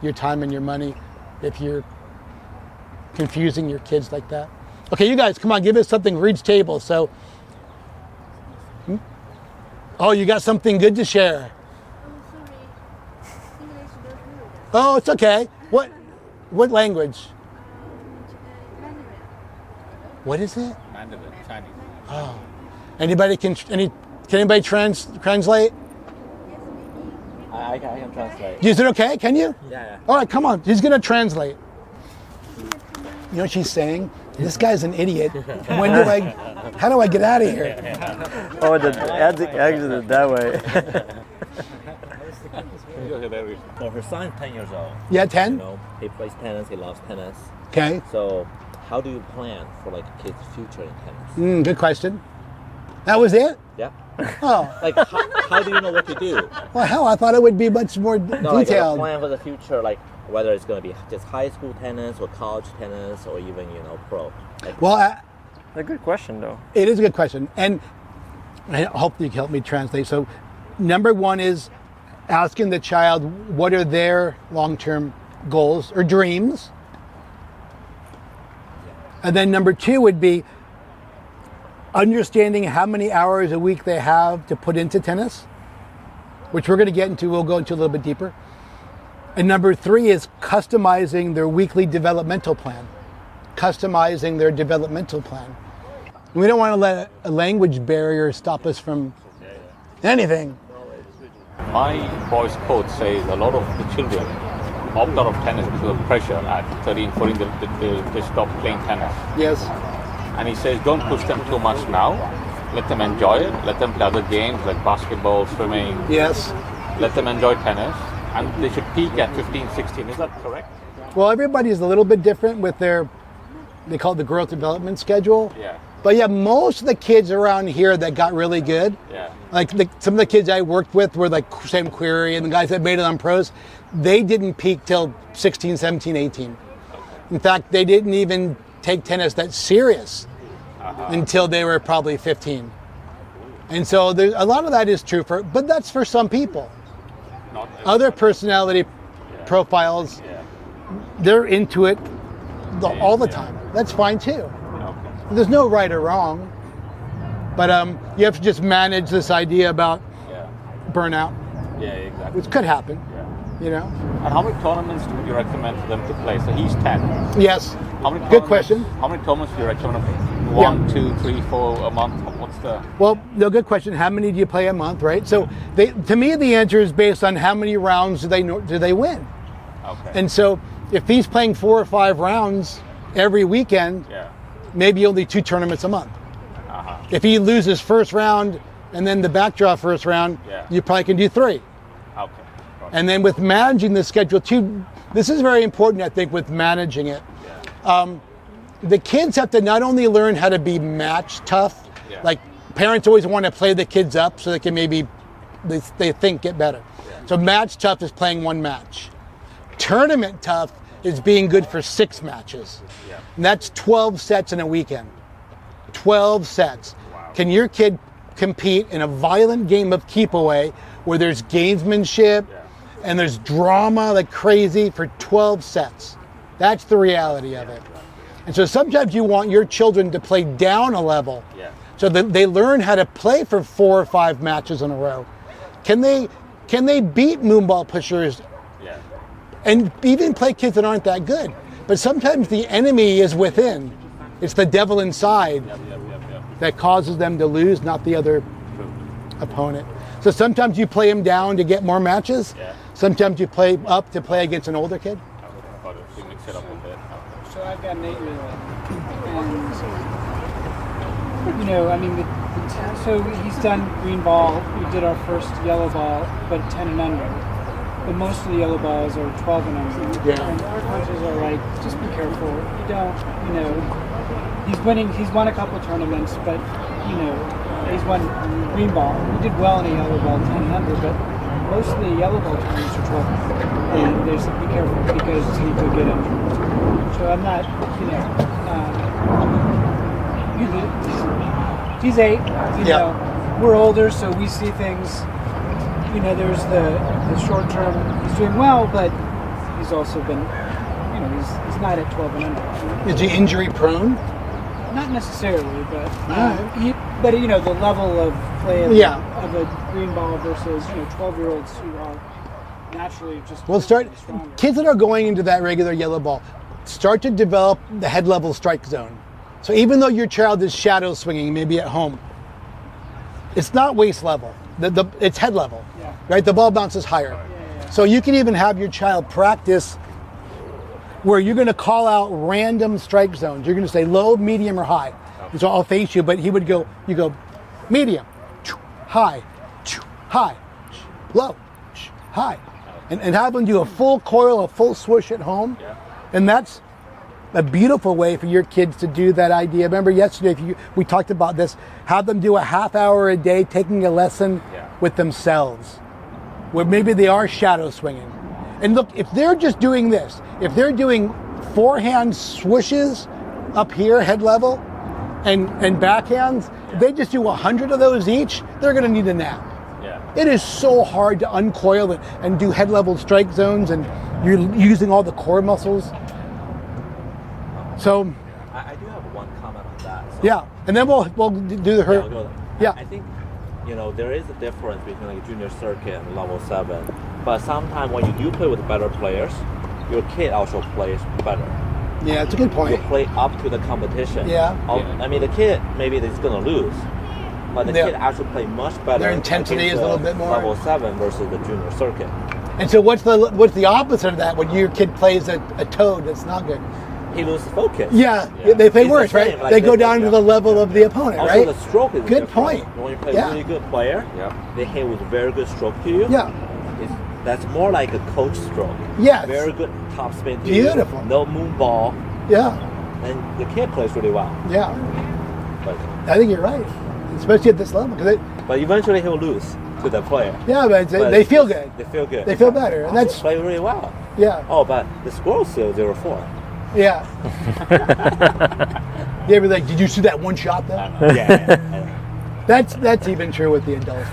S1: your time and your money if you're confusing your kids like that. Okay, you guys, come on, give us something. Reach table. So, oh, you got something good to share. Oh, it's okay. What language? What is it?
S4: Mandarin, Chinese.
S1: Oh, can anybody translate?
S5: I can translate.
S1: Is it okay? Can you?
S5: Yeah.
S1: All right, come on. He's going to translate. You know what she's saying? This guy's an idiot. How do I get out of here?
S3: Oh, exit that way.
S5: So her son's 10 years old.
S1: Yeah, 10?
S5: You know, he plays tennis. He loves tennis.
S1: Okay.
S5: So, how do you plan for like a kid's future in tennis?
S1: Good question. That was it?
S5: Yeah.
S1: Oh.
S5: Like, how do you know what to do?
S1: Well, hell, I thought it would be much more
S5: No, like a
S1: detailed.
S5: plan for the future, like whether it's going to be just high school tennis or college tennis or even, pro. Like,
S1: Well,
S3: A good question, though.
S1: it is a good question. And I hope you can help me translate. So, number 1 is asking the child what are their long-term goals or dreams. And then number 2 would be understanding how many hours a week they have to put into tennis, which we're going to get into, we'll go into a little bit deeper. And number 3 is customizing their weekly developmental plan. Customizing their developmental plan. We don't want to let a language barrier stop us from anything.
S4: My boys' coach says a lot of the children opt out of tennis because of pressure. At 13, 14, they stop playing tennis.
S1: Yes.
S4: And he says, don't push them too much now. Let them enjoy it. Let them play other games like basketball, swimming.
S1: Yes.
S4: Let them enjoy tennis. And they should peak at 15, 16. Is that correct?
S1: Well, everybody's a little bit different with they call it the growth development schedule.
S4: Yeah.
S1: But yeah, most of the kids around here that got really good,
S4: Yeah.
S1: like some of the kids I worked with were like Sam Query and the guys that made it on pros, they didn't peak till 16, 17, 18. In fact, they didn't even take tennis that serious until they were probably 15. And so there's a lot of that is true but that's for some people.
S4: Not
S1: Other personality profiles,
S4: Yeah.
S1: they're into it all the time. That's fine too.
S4: Okay.
S1: There's no right or wrong, but you have to just manage this idea about
S4: Yeah.
S1: burnout,
S4: Yeah, exactly.
S1: which could happen,
S4: Yeah.
S1: you know?
S4: And how many tournaments would you recommend them to play? So he's 10.
S1: Yes,
S4: How many
S1: good
S4: tournaments-
S1: question.
S4: How many tournaments do you recommend? 1, 2, 3, 4 a month? What's the...
S1: Well, no, good question. How many do you play a month, right? So to me, the answer is based on how many rounds do they win.
S4: Okay.
S1: And so if he's playing 4 or 5 rounds every weekend,
S4: Yeah.
S1: maybe only 2 tournaments a month.
S4: Uh-huh.
S1: If he loses first round and then the backdraw first round,
S4: Yeah.
S1: you probably can do 3.
S4: Okay.
S1: And then with managing the schedule too, this is very important, I think, with managing it. The kids have to not only learn how to be match tough,
S4: Yeah.
S1: like parents always want to play the kids up so they can maybe, they think, get better. So match tough is playing 1 match. Tournament tough is being good for 6 matches.
S4: Yeah.
S1: And that's 12 sets in a weekend. 12 sets. Can your kid compete in a violent game of keep away where there's gamesmanship and there's drama like crazy for 12 sets? That's the reality of it. And so sometimes you want your children to play down a level
S4: Yeah.
S1: so that they learn how to play for 4 or 5 matches in a row. Can they beat moonball pushers
S4: Yeah.
S1: and even play kids that aren't that good? But sometimes the enemy is within. It's the devil inside
S4: Yeah.
S1: that causes them to lose, not the other opponent. So sometimes you play them down to get more matches.
S4: Yeah.
S1: Sometimes you play up to play against an older kid.
S4: Got it. You mix it up a bit.
S6: So I've got an 8-year-old, and you know, I mean, so he's done green ball. We did our first yellow ball, but 10 and under. But most of the yellow balls are 12 and under.
S1: Yeah.
S6: And our coaches are like, just be careful. You don't, you know, he's winning. He's won a couple tournaments, but you know, he's won green ball. He did well in a yellow ball, 10 and under, but most of the yellow ball tournaments are 12 and under. And there's be careful because he could get injured. So I'm not, you know, he's 8, you know, we're older, so we see things, you know, there's the short term, he's doing well, but he's also been, you know, he's not at 12 and under.
S1: Is he injury prone?
S6: Not necessarily, but, but you know, the level of play of, of a green ball versus, you know, 12-year-olds who are naturally just stronger.
S1: Kids that are going into that regular yellow ball, start to develop the head level strike zone. So even though your child is shadow swinging, maybe at home, it's not waist level. It's head level, right? The ball bounces higher. So you can even have your child practice where you're going to call out random strike zones. You're going to say low, medium, or high. So I'll face you, but he would go, you go medium, high, low, high. And have them do a full coil, a full swoosh at home.
S4: Yeah.
S1: And that's a beautiful way for your kids to do that idea. Remember yesterday, we talked about this, have them do a half hour a day taking a lesson with themselves, where maybe they are shadow swinging. And look, if they're just doing this, if they're doing forehand swooshes up here, head level, and backhands, if they just do 100 of those each, they're gonna need a nap. It is so hard to uncoil it and do head level strike zones, and you're using all the core muscles. So
S5: I do have one comment on that. So,
S1: yeah, and then we'll do the hurt.
S5: I think, you know, there is a difference between like junior circuit and level 7. But sometimes when you do play with better players, your kid also plays better.
S1: Yeah, it's a good point.
S5: You play up to the competition. I mean, the kid maybe is going to lose, but the kid actually play much better.
S1: Their intensity is a little bit more.
S5: Level 7 versus the junior circuit.
S1: And so what's the opposite of that when your kid plays a toad that's not good?
S5: He loses focus.
S1: Yeah. They play worse, right?
S5: Like
S1: they go down to the level of the opponent,
S5: also,
S1: right?
S5: the stroke is
S1: good
S5: different.
S1: point.
S5: When you play a really good player, they hit with very good stroke to you. That's more like a coach stroke.
S1: Yes.
S5: Very good top spin to
S1: Beautiful.
S5: you. No moon ball.
S1: Yeah.
S5: And the kid plays really well.
S1: Yeah.
S5: But
S1: I think you're right, especially at this level.
S5: but eventually he'll lose to the player.
S1: Yeah, but they feel good.
S5: They feel good.
S1: They feel better, and that's
S5: play really well.
S1: yeah.
S5: Oh, but the score is still 0-4.
S1: Yeah. You ever like, did you see that one shot though?
S5: Yeah.
S1: That's even true with the adults.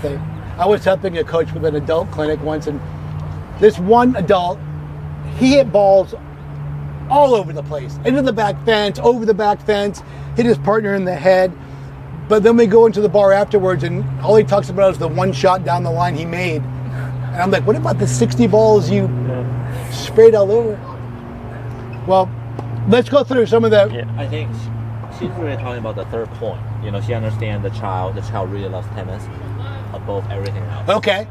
S1: I was helping a coach with an adult clinic once, and this one adult, he hit balls all over the place, into the back fence, over the back fence, hit his partner in the head. But then we go into the bar afterwards, and all he talks about is the one shot down the line he made. And I'm like, what about the 60 balls you sprayed all over? Well, let's go through some of the.
S3: Yeah.
S5: I think she's really talking about the third point. You know, she understands the child really loves tennis above everything else.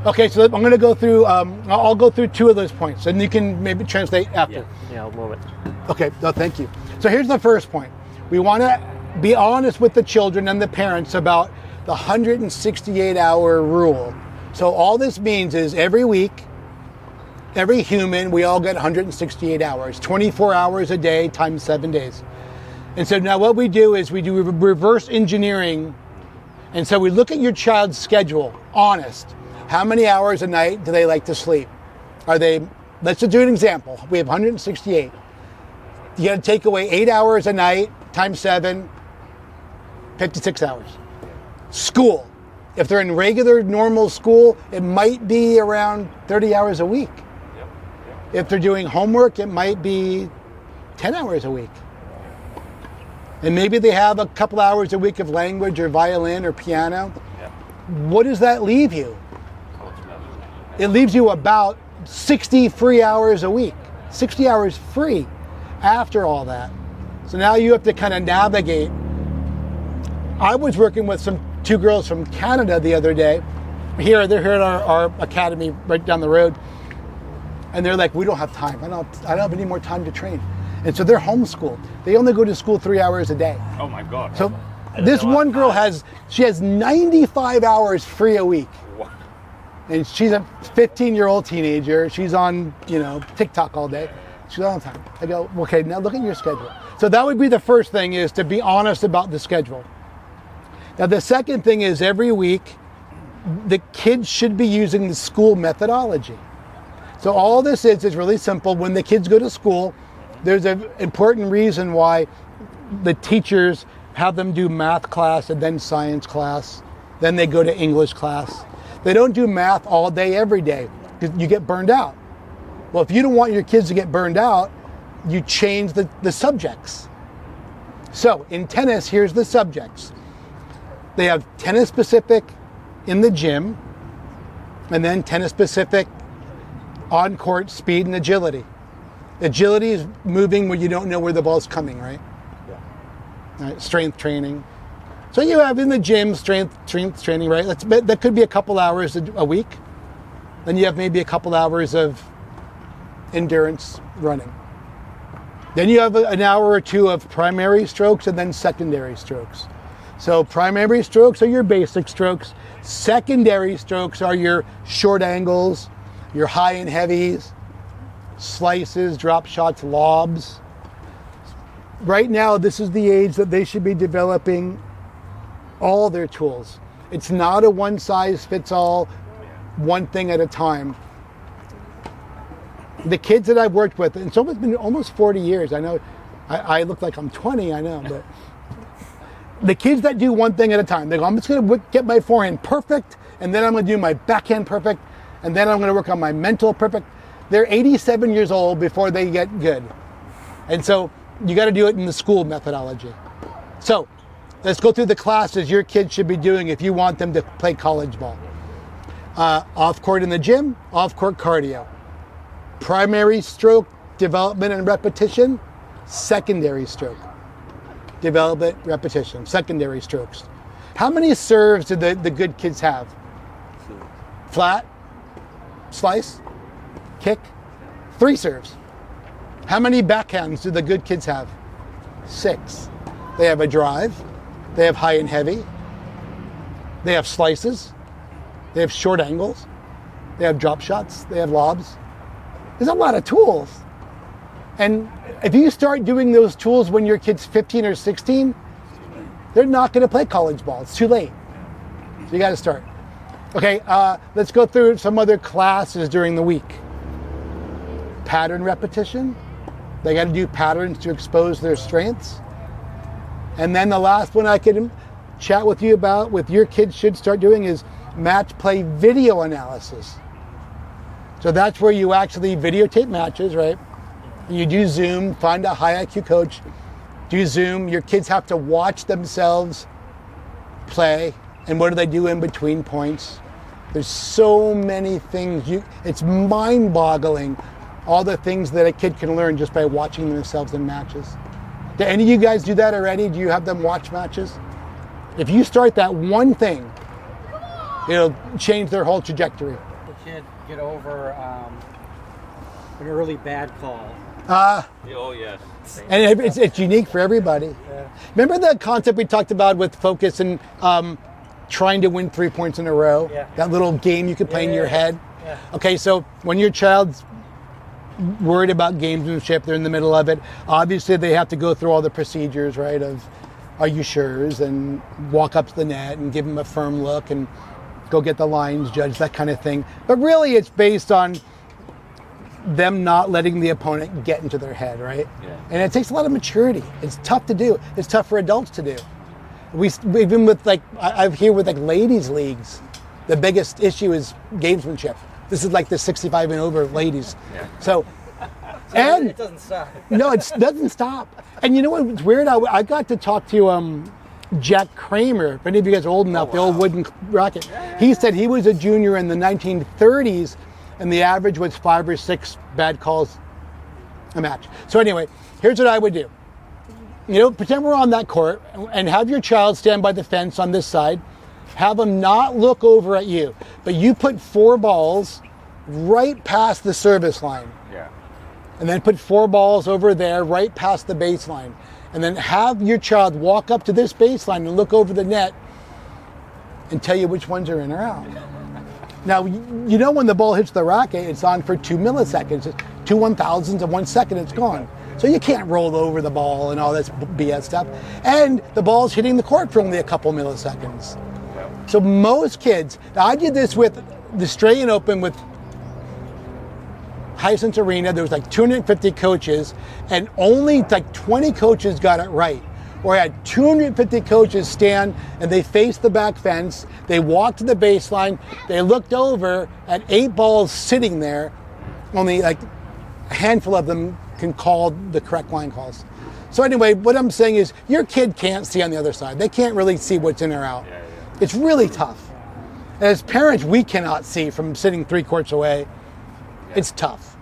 S1: Okay, so I'm going to go through, I'll go through 2 of those points, and you can maybe translate after.
S3: Yeah, I'll move it.
S1: Okay, no, thank you. So here's the first point. We want to be honest with the children and the parents about the 168-hour rule. So all this means is every week, every human, we all get 168 hours, 24 hours a day times 7 days. And so now what we do is we do reverse engineering. And so we look at your child's schedule, honest. How many hours a night do they like to sleep? Let's just do an example. We have 168. You got to take away 8 hours a night times 7, 56 hours. School. If they're in regular, normal school, it might be around 30 hours a week. If they're doing homework, it might be 10 hours a week. And maybe they have a couple hours a week of language or violin or piano. What does that leave you? It leaves you about 60 free hours a week. 60 hours free after all that. So now you have to kind of navigate. I was working with 2 girls from Canada the other day. They're here at our academy right down the road. And they're like, we don't have time. I don't have any more time to train. And so they're homeschooled. They only go to school 3 hours a day.
S4: Oh my God.
S1: So this one girl has 95 hours free a week. And she's a 15-year-old teenager. She's on, TikTok all day. She's on time. I go, okay, now look at your schedule. So that would be the first thing, is to be honest about the schedule. Now the second thing is, every week, the kids should be using the school methodology. So all this is really simple. When the kids go to school, there's an important reason why the teachers have them do math class and then science class. Then they go to English class. They don't do math all day, every day, because you get burned out. Well, if you don't want your kids to get burned out, you change the subjects. So in tennis, here's the subjects. They have tennis specific in the gym, and then tennis specific on court speed and agility. Agility is moving when you don't know where the ball's coming, right? Yeah. Right, strength training. So you have in the gym strength training, right? That could be a couple hours a week. Then you have maybe a couple hours of endurance running. Then you have an hour or 2 of primary strokes and then secondary strokes. So primary strokes are your basic strokes. Secondary strokes are your short angles, your high and heavies, slices, drop shots, lobs. Right now, this is the age that they should be developing all their tools. It's not a one size fits all, one thing at a time. The kids that I've worked with, and it's almost been almost 40 years. I know I look like I'm 20, I know, but the kids that do one thing at a time, they go, I'm just going to get my forehand perfect, and then I'm going to do my backhand perfect, and then I'm going to work on my mental perfect. They're 87 years old before they get good. And so you got to do it in the school methodology. So let's go through the classes your kids should be doing if you want them to play college ball. Off court in the gym, off court cardio. Primary stroke development and repetition, secondary stroke development, repetition, secondary strokes. How many serves do the good kids have? Flat, slice, kick, 3 serves. How many backhands do the good kids have? 6. They have a drive, they have high and heavy, they have slices, they have short angles, they have drop shots, they have lobs. There's a lot of tools. And if you start doing those tools when your kid's 15 or 16, they're not going to play college ball. It's too late. So you got to start. Okay, let's go through some other classes during the week. Pattern repetition. They got to do patterns to expose their strengths. And then the last one I could chat with you about, with your kids should start doing, is match play video analysis. So that's where you actually videotape matches, right? You do Zoom, find a high IQ coach, do Zoom. Your kids have to watch themselves play, and what do they do in between points? There's so many things. It's mind-boggling, all the things that a kid can learn just by watching themselves in matches. Do any of you guys do that already? Do you have them watch matches? If you start that one thing, it'll change their whole trajectory.
S6: The kid get over an early bad call.
S4: Oh, yes.
S1: And it's unique for everybody.
S6: Yeah.
S1: Remember the concept we talked about with focus and trying to win 3 points in a row?
S6: Yeah.
S1: That little game you could play in your head?
S6: Yeah.
S1: Okay, so when your child's worried about gamesmanship, they're in the middle of it, obviously they have to go through all the procedures, right, of are you sure's, and walk up to the net and give them a firm look and go get the lines judged, that kind of thing. But really it's based on them not letting the opponent get into their head, right?
S4: Yeah.
S1: And it takes a lot of maturity. It's tough to do. It's tough for adults to do. Even with I hear with ladies leagues, the biggest issue is gamesmanship. This is like the 65 and over ladies.
S4: Yeah.
S1: So and
S6: It doesn't stop.
S1: no, it doesn't stop. And you know what's weird? I got to talk to Jack Kramer. If any of you guys are old enough, the old wooden racket. He said he was a junior in the 1930s, and the average was 5 or 6 bad calls a match. So anyway, here's what I would do. Pretend we're on that court and have your child stand by the fence on this side. Have them not look over at you, but you put 4 balls right past the service line.
S4: Yeah.
S1: And then put 4 balls over there right past the baseline. And then have your child walk up to this baseline and look over the net and tell you which ones are in or out. Now, when the ball hits the racket, it's on for 2 milliseconds. It's 2 1,000ths of 1 second, it's gone. So you can't roll over the ball and all this BS stuff. And the ball's hitting the court for only a couple milliseconds. So most kids, I did this with the Australian Open with Hisense Arena. There was 250 coaches, and only 20 coaches got it right. Or I had 250 coaches stand and they faced the back fence, they walked to the baseline, they looked over at 8 balls sitting there, only a handful of them can call the correct line calls. So anyway, what I'm saying is your kid can't see on the other side. They can't really see what's in or out.
S4: Yeah.
S1: It's really tough. As parents, we cannot see from sitting 3 courts away.
S4: Yeah.
S1: It's tough.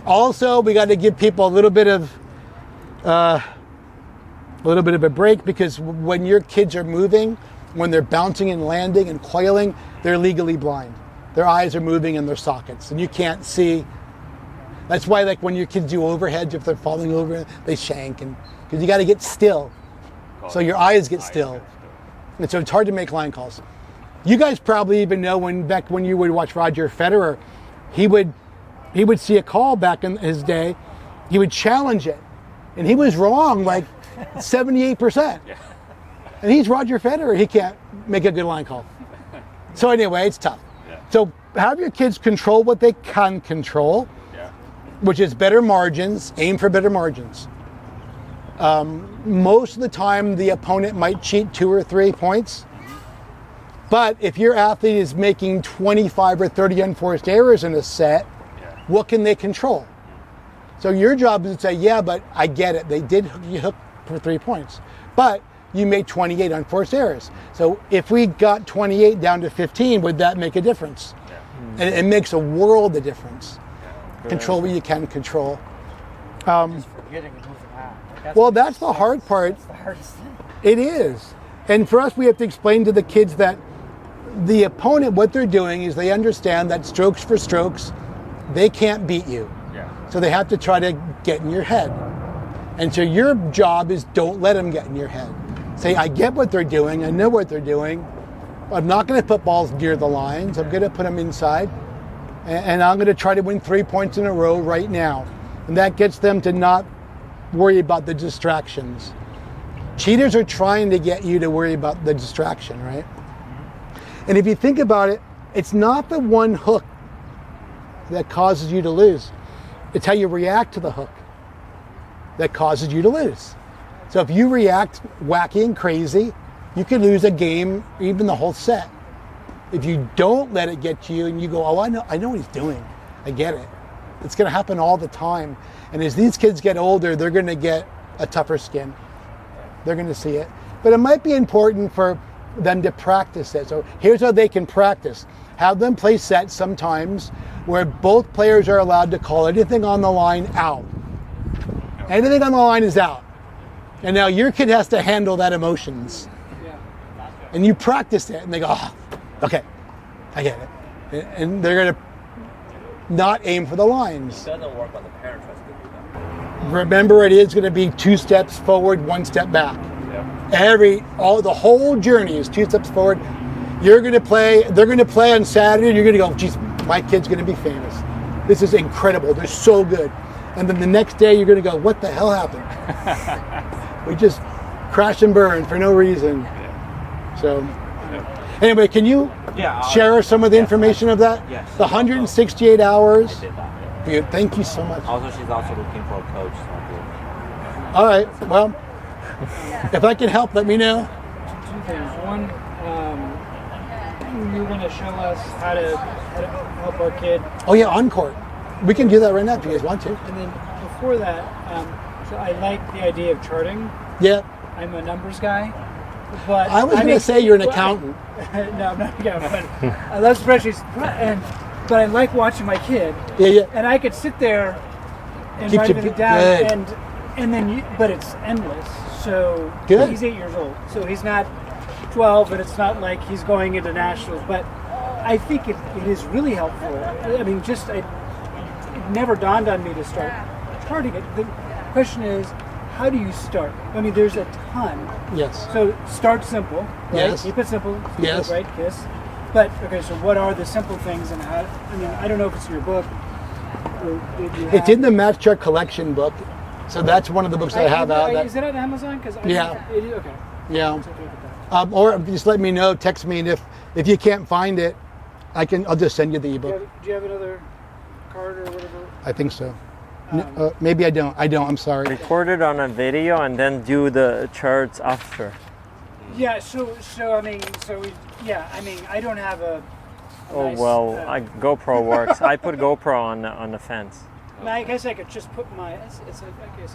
S1: Also, we got to give people a little bit of a break, because when your kids are moving, when they're bouncing and landing and coiling, they're legally blind. Their eyes are moving in their sockets, and you can't see. That's why, when your kids do overheads, if they're falling over, they shank, and because you got to get still, so your eyes get still, and so it's hard to make line calls. You guys probably even know back when you would watch Roger Federer, he would see a call back in his day, he would challenge it, and he was wrong 78%.
S4: Yeah.
S1: And he's Roger Federer, he can't make a good line call. So anyway, it's tough.
S4: Yeah.
S1: So have your kids control what they can control, which is better margins. Aim for better margins. Most of the time, the opponent might cheat 2 or 3 points. But if your athlete is making 25 or 30 unforced errors in a set, what can they control? So your job is to say, yeah, but I get it. They did hook for 3 points. But you made 28 unforced errors. So if we got 28 down to 15, would that make a difference? Yeah. And it makes a world of difference. Control what you can control.
S6: Just forgetting and moving on.
S1: Well, that's the hard part.
S6: That's the hardest thing.
S1: It is. And for us, we have to explain to the kids that the opponent, what they're doing is they understand that strokes for strokes, they can't beat you.
S4: Yeah.
S1: So they have to try to get in your head. And so your job is don't let them get in your head. Say, I get what they're doing. I know what they're doing. I'm not going to put balls near the lines. I'm going to put them inside. And I'm going to try to win 3 points in a row right now. And that gets them to not worry about the distractions. Cheaters are trying to get you to worry about the distraction, right? And if you think about it, it's not the one hook that causes you to lose. It's how you react to the hook that causes you to lose. So if you react wacky and crazy, you can lose a game, even the whole set. If you don't let it get to you and you go, oh, I know what he's doing. I get it. It's going to happen all the time. And as these kids get older, they're going to get a tougher skin. They're going to see it. But it might be important for them to practice it. So here's how they can practice. Have them play sets sometimes where both players are allowed to call anything on the line out. Anything on the line is out. And now your kid has to handle that emotions. And you practice it and they go, oh, okay, I get it. And they're going to not aim for the lines.
S5: It doesn't work on the parent tries to do that.
S1: Remember, it is going to be 2 steps forward, 1 step back. The whole journey is 2 steps forward. You're going to play, they're going to play on Saturday, and you're going to go, geez, my kid's going to be famous. This is incredible. They're so good. And then the next day, you're going to go, what the hell happened? We just crash and burn for no reason. So, anyway, can you share some of the information of that?
S5: Yes.
S1: The 168 hours.
S5: I did that.
S1: Good. Thank you so much.
S5: Also, she's also looking for a coach. So
S1: All right. Well, if I can help, let me know.
S6: 2 things. One, you're going to show us how to help our kid.
S1: Oh yeah, on court. We can do that right now if you guys want to.
S6: And then before that, so I like the idea of charting.
S1: Yeah.
S6: I'm a numbers guy. But
S1: I was going to say you're an accountant.
S6: No, I'm not. Yeah, but I love spreadsheets, but I like watching my kid.
S1: Yeah.
S6: And I could sit there and
S1: Keeps
S6: write
S1: you
S6: everything down,
S1: good.
S6: and then but it's endless. So
S1: Good.
S6: he's 8 years old, so he's not 12, and it's not like he's going into nationals. But I think it is really helpful. I mean, it never dawned on me to start charting it. The question is, how do you start? I mean, there's a ton.
S1: Yes.
S6: So start simple. Right?
S1: Yes.
S6: Keep it simple.
S1: Yes.
S6: Right. Kiss. But okay. So what are the simple things, and how? I mean, I don't know if it's in your book. Or did you
S1: It's in the Match Chart Collection book. So that's one of the books that I have out.
S6: Is it on Amazon? Because
S1: Yeah.
S6: Okay.
S1: Yeah.
S6: So look at that.
S1: Or just let me know. Text me, and if you can't find it, I'll just send you the ebook.
S6: Do you have another card or whatever?
S1: I think so. Maybe I don't. I'm sorry.
S3: Record it on a video and then do the charts after.
S6: Yeah. So I mean, I don't have a.
S3: Oh
S6: nice,
S3: well, GoPro works. I put GoPro on the fence.
S6: I guess I could just put my. I guess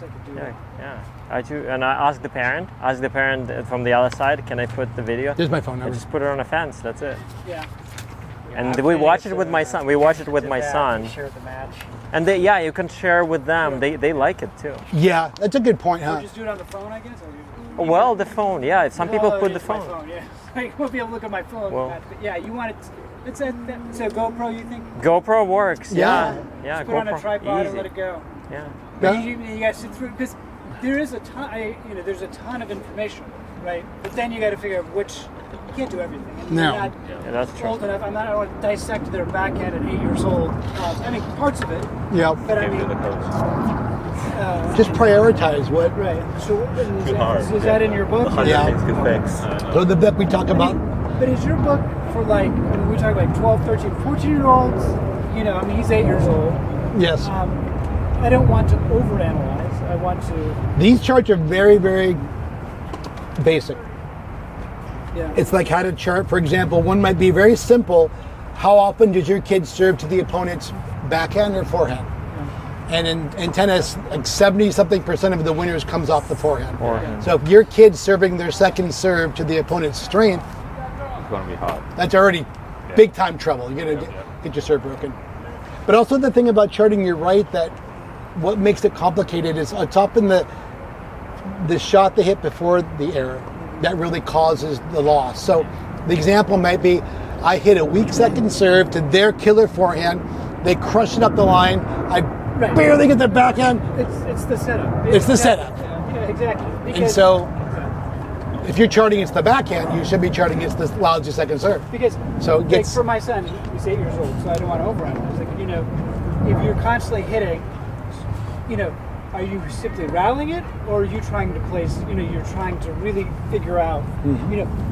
S6: I could do that.
S3: Yeah. I do, and I ask the parent from the other side, can I put the video?
S1: There's my phone
S3: I
S1: number.
S3: just put it on a fence. That's it.
S6: Yeah.
S3: And we watch it with my son. We watch it with my son.
S7: Share the match.
S3: And you can share with them. They like it too.
S1: Yeah, that's a good point,
S6: Or
S1: huh?
S6: just do it on the phone, I guess.
S3: Well, the phone. Yeah, some people put the
S6: It's my
S3: phone.
S6: Yeah. I won't be able to look at my phone.
S3: Well.
S6: But yeah, you want it. It's a GoPro, you think?
S3: GoPro works.
S1: Yeah.
S3: Yeah.
S6: Just put it on a
S3: GoPro.
S6: tripod
S3: Easy.
S6: and let it go.
S3: Yeah.
S1: Yeah.
S6: You guys sit through because there is a ton. There's a ton of information, right? But then you got to figure out which. You can't do everything. And
S1: No.
S6: you're not
S3: Yeah, that's true.
S6: old enough. I don't want to dissect their backhand at 8 years old. I mean, parts of it,
S1: Yeah.
S6: but I
S5: maybe
S6: mean,
S5: the coach.
S1: Just prioritize what.
S6: right. So
S5: Too hard.
S6: is that in your book?
S5: 100
S1: Yeah.
S5: things could fix.
S1: So the book we talk about.
S6: But is your book for when we talk 12, 13, 14-year-olds? I mean, he's 8 years old.
S1: Yes.
S6: I don't want to overanalyze. I want to.
S1: These charts are very, very basic.
S6: Yeah.
S1: It's like how to chart. For example, one might be very simple. How often does your kid serve to the opponent's backhand or forehand? And in tennis, 70-something% of the winners comes off the forehand. So if your kid's serving their second serve to the opponent's strength,
S4: It's going to be hard.
S1: that's already big time trouble. You're going to get your serve broken. But also the thing about charting, you're right, that what makes it complicated is it's often the shot they hit before the error that really causes the loss. So the example might be, I hit a weak second serve to their killer forehand. They crush it up the line. I barely get the backhand.
S6: It's the setup.
S1: It's the setup.
S6: Yeah, exactly.
S1: And so if you're charting against the backhand, you should be charting against the lousy second serve.
S6: Because
S1: So it gets
S6: for my son, he's 8 years old, so I don't want to overanalyze. If you're constantly hitting, are you simply rallying it, or are you trying to place, you're trying to really figure out,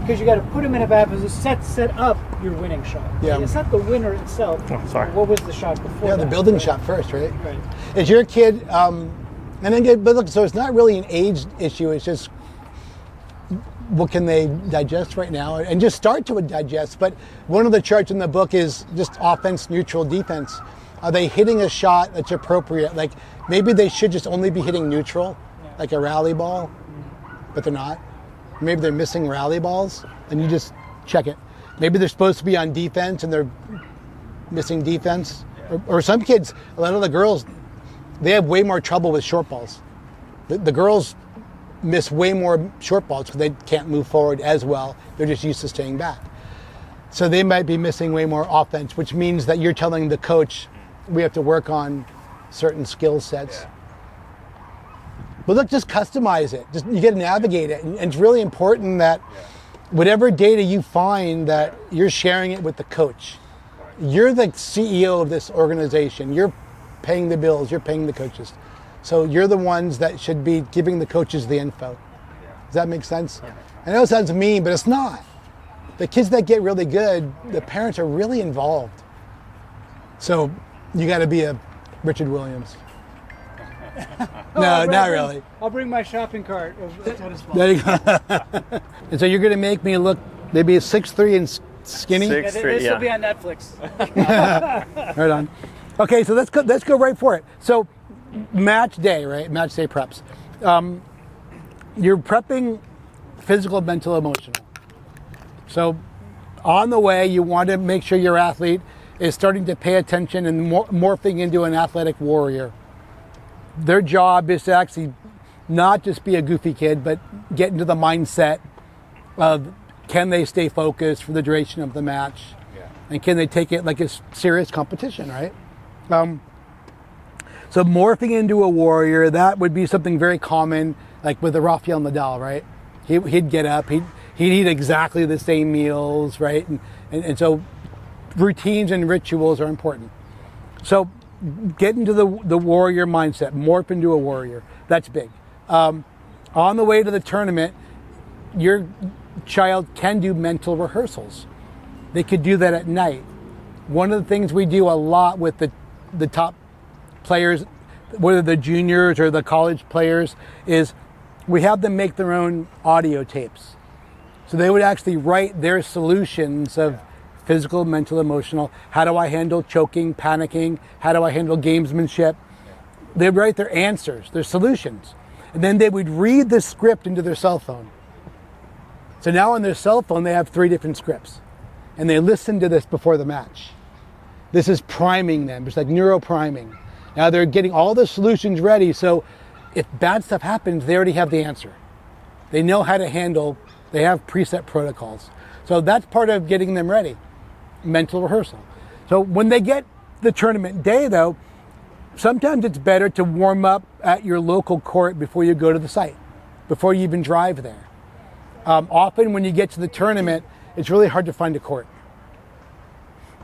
S6: because you got to put them in a bad position, set up your winning shot.
S1: Yeah.
S6: It's not the winner itself.
S3: Oh, sorry.
S6: What was the shot before?
S1: Yeah, the building shot first, right?
S6: Right.
S1: Is your kid, and then, but look, so it's not really an age issue, it's just what can they digest right now, and just start to digest. But one of the charts in the book is just offense, neutral, defense. Are they hitting a shot that's appropriate? Like maybe they should just only be hitting neutral, like a rally ball, but they're not. Maybe they're missing rally balls, and you just check it. Maybe they're supposed to be on defense and they're missing defense. Or some kids, a lot of the girls, they have way more trouble with short balls. The girls miss way more short balls because they can't move forward as well. They're just used to staying back. So they might be missing way more offense, which means that you're telling the coach, we have to work on certain skill sets. But look, just customize it. You got to navigate it. And it's really important that whatever data you find, that you're sharing it with the coach. You're the CEO of this organization. You're paying the bills. You're paying the coaches. So you're the ones that should be giving the coaches the info. Does that make sense? I know it sounds mean, but it's not. The kids that get really good, the parents are really involved. So you got to be a Richard Williams. No, not really.
S6: I'll bring my shopping cart of tennis balls.
S1: There you go. And so you're going to make me look maybe 6'3" and skinny?
S3: 6'3",
S6: This
S3: yeah.
S6: will be on Netflix.
S1: Right on. Okay, so let's go right for it. So match day, right? Match day preps. You're prepping physical, mental, emotional. So on the way, you want to make sure your athlete is starting to pay attention and morphing into an athletic warrior. Their job is to actually not just be a goofy kid, but get into the mindset of, can they stay focused for the duration of the match? Yeah. And can they take it like a serious competition, right? So morphing into a warrior, that would be something very common, like with the Rafael Nadal, right? He'd get up, he'd eat exactly the same meals, right? And so routines and rituals are important. So get into the warrior mindset, morph into a warrior. That's big. On the way to the tournament, your child can do mental rehearsals. They could do that at night. One of the things we do a lot with the top players, whether the juniors or the college players, is we have them make their own audio tapes. So they would actually write their solutions of physical, mental, emotional. How do I handle choking, panicking? How do I handle gamesmanship? They'd write their answers, their solutions. And then they would read the script into their cell phone. So now on their cell phone, they have 3 different scripts. And they listen to this before the match. This is priming them. It's like neuro-priming. Now they're getting all the solutions ready, so if bad stuff happens, they already have the answer. They know how to handle, they have preset protocols. So that's part of getting them ready, mental rehearsal. So when they get the tournament day though, sometimes it's better to warm up at your local court before you go to the site, before you even drive there. Often when you get to the tournament, it's really hard to find a court.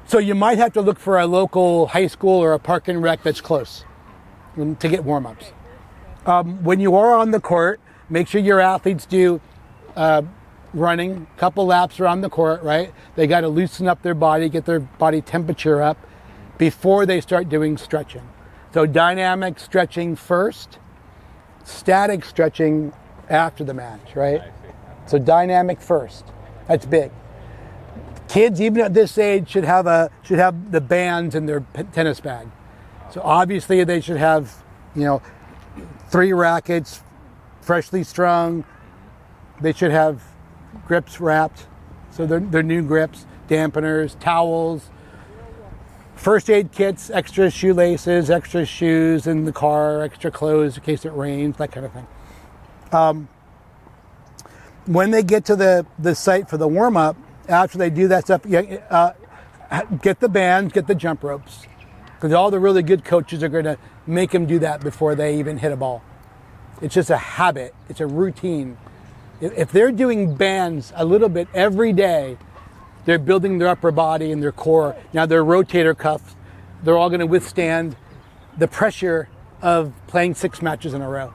S1: So you might have to look for a local high school or a park and rec that's close to get warm-ups. When you are on the court, make sure your athletes do running, a couple laps around the court, right? They got to loosen up their body, get their body temperature up before they start doing stretching. So dynamic stretching first, static stretching after the match, right? So dynamic first. That's big. Kids, even at this age, should have the bands in their tennis bag. So obviously they should have, 3 rackets, freshly strung. They should have grips wrapped, so they're new grips, dampeners, towels, first aid kits, extra shoelaces, extra shoes in the car, extra clothes in case it rains, that kind of thing. When they get to the site for the warm-up, after they do that stuff, get the bands, get the jump ropes. Because all the really good coaches are going to make them do that before they even hit a ball. It's just a habit. It's a routine. If they're doing bands a little bit every day, they're building their upper body and their core. Now their rotator cuffs, they're all going to withstand the pressure of playing 6 matches in a row.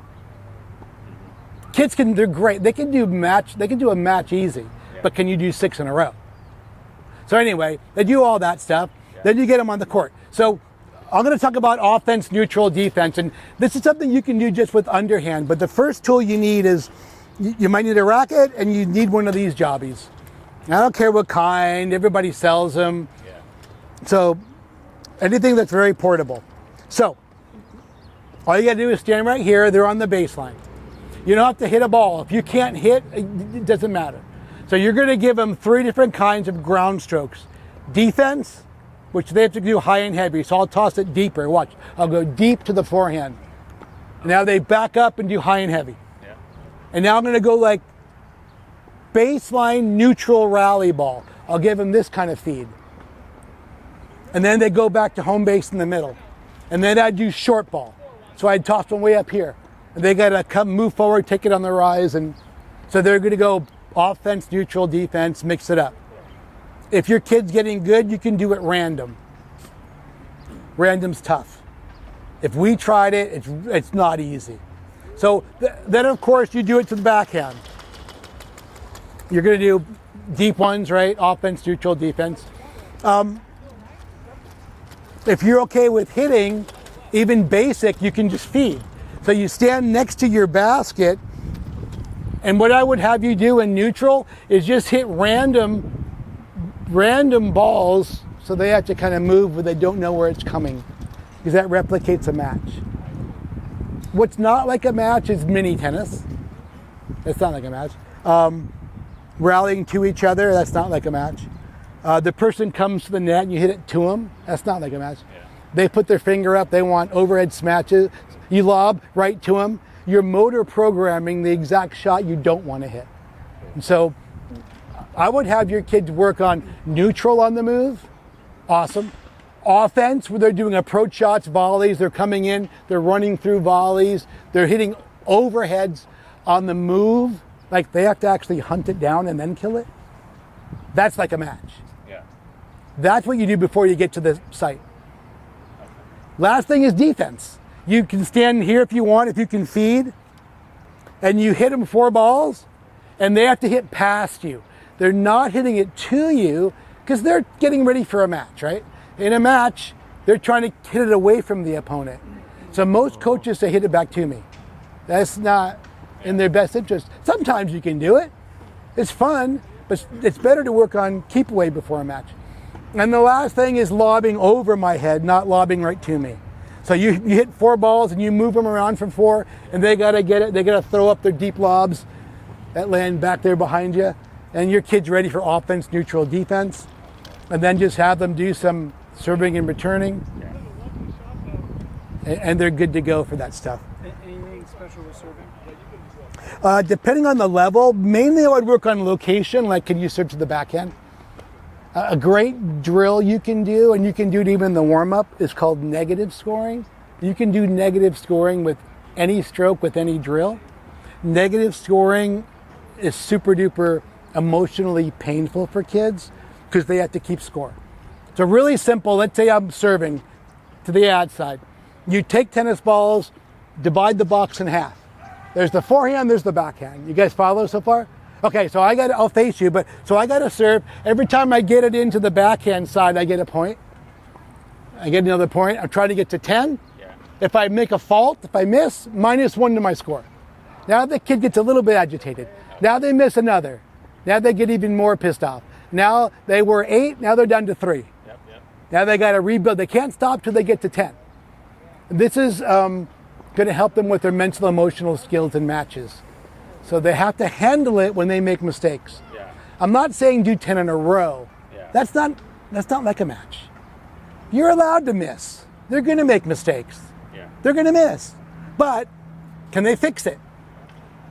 S1: Kids they're great. They can do a match easy, but can you do 6 in a row? So anyway, they do all that stuff. Then you get them on the court. So I'm going to talk about offense, neutral, defense, and this is something you can do just with underhand. But the first tool you need is, you might need a racket and you need one of these jobbies. I don't care what kind, everybody sells them. So anything that's very portable. So all you got to do is stand right here. They're on the baseline. You don't have to hit a ball. If you can't hit, it doesn't matter. So you're going to give them 3 different kinds of ground strokes. Defense, which they have to do high and heavy. So I'll toss it deeper. Watch. I'll go deep to the forehand. Now they back up and do high and heavy. And now I'm going to go like baseline neutral rally ball. I'll give them this kind of feed. And then they go back to home base in the middle. And then I do short ball. So I toss them way up here. And they got to move forward, take it on the rise. And so they're going to go offense, neutral, defense, mix it up. If your kid's getting good, you can do it random. Random's tough. If we tried it, it's not easy. So then, of course, you do it to the backhand. You're going to do deep ones, right? Offense, neutral, defense. If you're okay with hitting, even basic, you can just feed. So you stand next to your basket, and what I would have you do in neutral is just hit random balls, so they have to kind of move when they don't know where it's coming, because that replicates a match. What's not like a match is mini tennis. It's not like a match. Rallying to each other, that's not like a match. The person comes to the net and you hit it to them, that's not like a match. They put their finger up, they want overhead smashes, you lob right to them. You're motor programming the exact shot you don't want to hit. And so I would have your kids work on neutral on the move, awesome. Offense, where they're doing approach shots, volleys, they're coming in, they're running through volleys, they're hitting overheads on the move, like they have to actually hunt it down and then kill it. That's like a match. That's what you do before you get to the site. Last thing is defense. You can stand here if you want, if you can feed, and you hit them 4 balls, and they have to hit past you. They're not hitting it to you because they're getting ready for a match, right? In a match, they're trying to hit it away from the opponent. So most coaches say hit it back to me. That's not in their best interest. Sometimes you can do it. It's fun, but it's better to work on keep away before a match. And the last thing is lobbing over my head, not lobbing right to me. So you hit 4 balls and you move them around from 4, and they gotta get it. They gotta throw up their deep lobs that land back there behind you. And your kid's ready for offense, neutral, defense. And then just have them do some serving and returning. And they're good to go for that stuff.
S6: Anything special with serving?
S1: Depending on the level, mainly I would work on location, like can you serve to the backhand? A great drill you can do, and you can do it even in the warm-up, is called negative scoring. You can do negative scoring with any stroke, with any drill. Negative scoring is super duper emotionally painful for kids because they have to keep score. So really simple, let's say I'm serving to the ad side. You take tennis balls, divide the box in half. There's the forehand, there's the backhand. You guys follow so far? Okay, so I'll face you, so I got to serve. Every time I get it into the backhand side, I get a point. I get another point. I'm trying to get to 10. If I make a fault, if I miss, -1 to my score. Now the kid gets a little bit agitated. Now they miss another. Now they get even more pissed off. Now they were 8, now they're down to 3. Now they got to rebuild. They can't stop till they get to 10. This is going to help them with their mental emotional skills in matches. So they have to handle it when they make mistakes. I'm not saying do 10 in a row. That's not like a match. You're allowed to miss. They're going to make mistakes. They're going to miss. But can they fix it?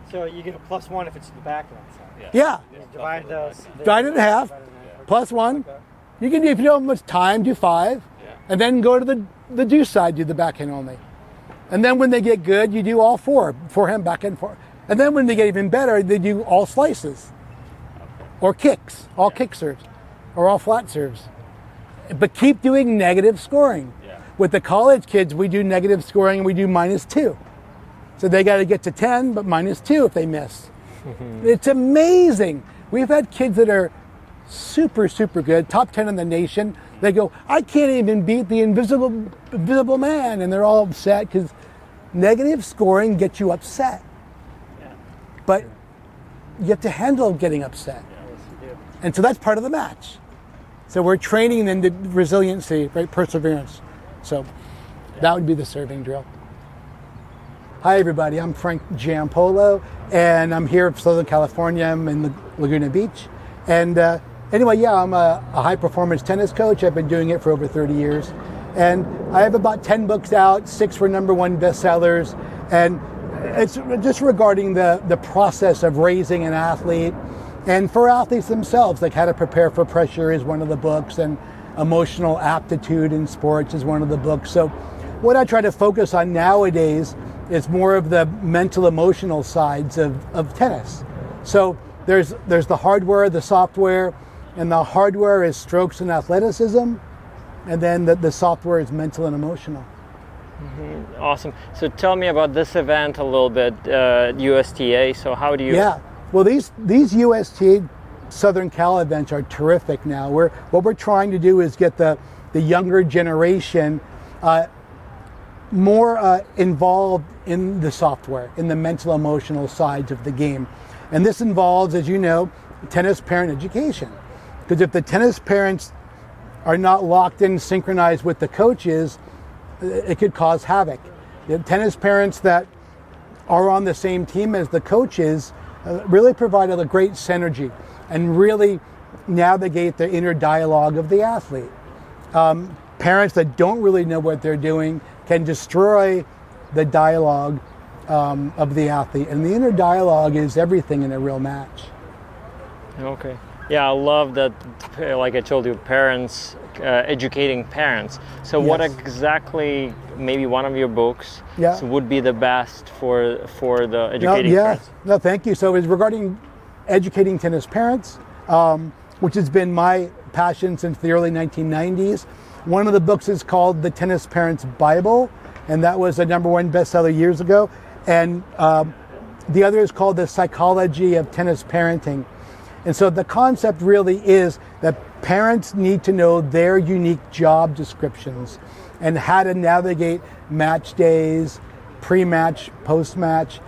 S7: So you get a +1 if it's the backhand side.
S1: Yeah.
S7: You divide those.
S1: Divide it in half. +1.
S7: Okay.
S1: You can do, if you don't have much time, do 5. And then go to the deuce side, do the backhand only. And then when they get good, you do all 4. Forehand, backhand, forehand. And then when they get even better, they do all slices. Or kicks, all kick serves. Or all flat serves. But keep doing negative scoring. with the college kids, we do negative scoring and we do -2. So they got to get to 10, but -2 if they miss. It's amazing. We've had kids that are super, super good, top 10 in the nation. They go, I can't even beat the invisible man. And they're all upset because negative scoring gets you upset. But you have to handle getting upset. And so that's part of the match. So we're training them to resiliency, right? Perseverance. So that would be the serving drill. Hi everybody, I'm Frank Giampaolo, and I'm here in Southern California. I'm in Laguna Beach. And anyway, yeah, I'm a high performance tennis coach. I've been doing it for over 30 years. And I have about 10 books out, 6 were #1 bestsellers. And it's just regarding the process of raising an athlete. And for athletes themselves, like how to prepare for pressure is one of the books, and emotional aptitude in sports is one of the books. So what I try to focus on nowadays is more of the mental, emotional sides of tennis. So there's the hardware, the software, and the hardware is strokes and athleticism, and then the software is mental and emotional.
S3: Mm-hmm. Awesome. So tell me about this event a little bit, USTA. So how do you...
S1: Yeah, well these USTA Southern Cal events are terrific now. What we're trying to do is get the younger generation more involved in the software, in the mental, emotional sides of the game. And this involves, as you know, tennis parent education. Because if the tennis parents are not locked in, synchronized with the coaches, it could cause havoc. The tennis parents that are on the same team as the coaches really provide a great synergy and really navigate the inner dialogue of the athlete. Parents that don't really know what they're doing can destroy the dialogue of the athlete. And the inner dialogue is everything in a real match.
S3: Okay. Yeah, I love that, like I told you, parents, educating parents. So
S1: Yes.
S3: what exactly, maybe one of your books
S1: Yeah.
S3: would be the best for the educating parents?
S1: No, thank you. So it's regarding educating tennis parents, which has been my passion since the early 1990s. One of the books is called The Tennis Parents Bible, and that was a #1 bestseller years ago. And the other is called The Psychology of Tennis Parenting. And so the concept really is that parents need to know their unique job descriptions and how to navigate match days, pre-match, post-match,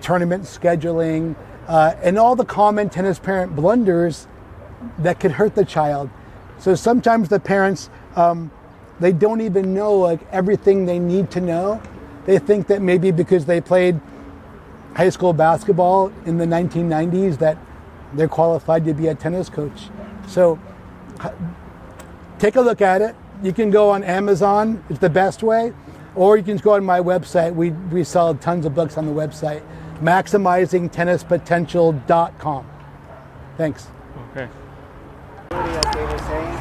S1: tournament scheduling, and all the common tennis parent blunders that could hurt the child. So sometimes the parents, they don't even know like everything they need to know. They think that maybe because they played high school basketball in the 1990s that they're qualified to be a tennis coach. So take a look at it. You can go on Amazon, it's the best way, or you can go on my website. We sell tons of books on the website, maximizingtennispotential.com. Thanks.
S3: Okay.
S8: As they were saying,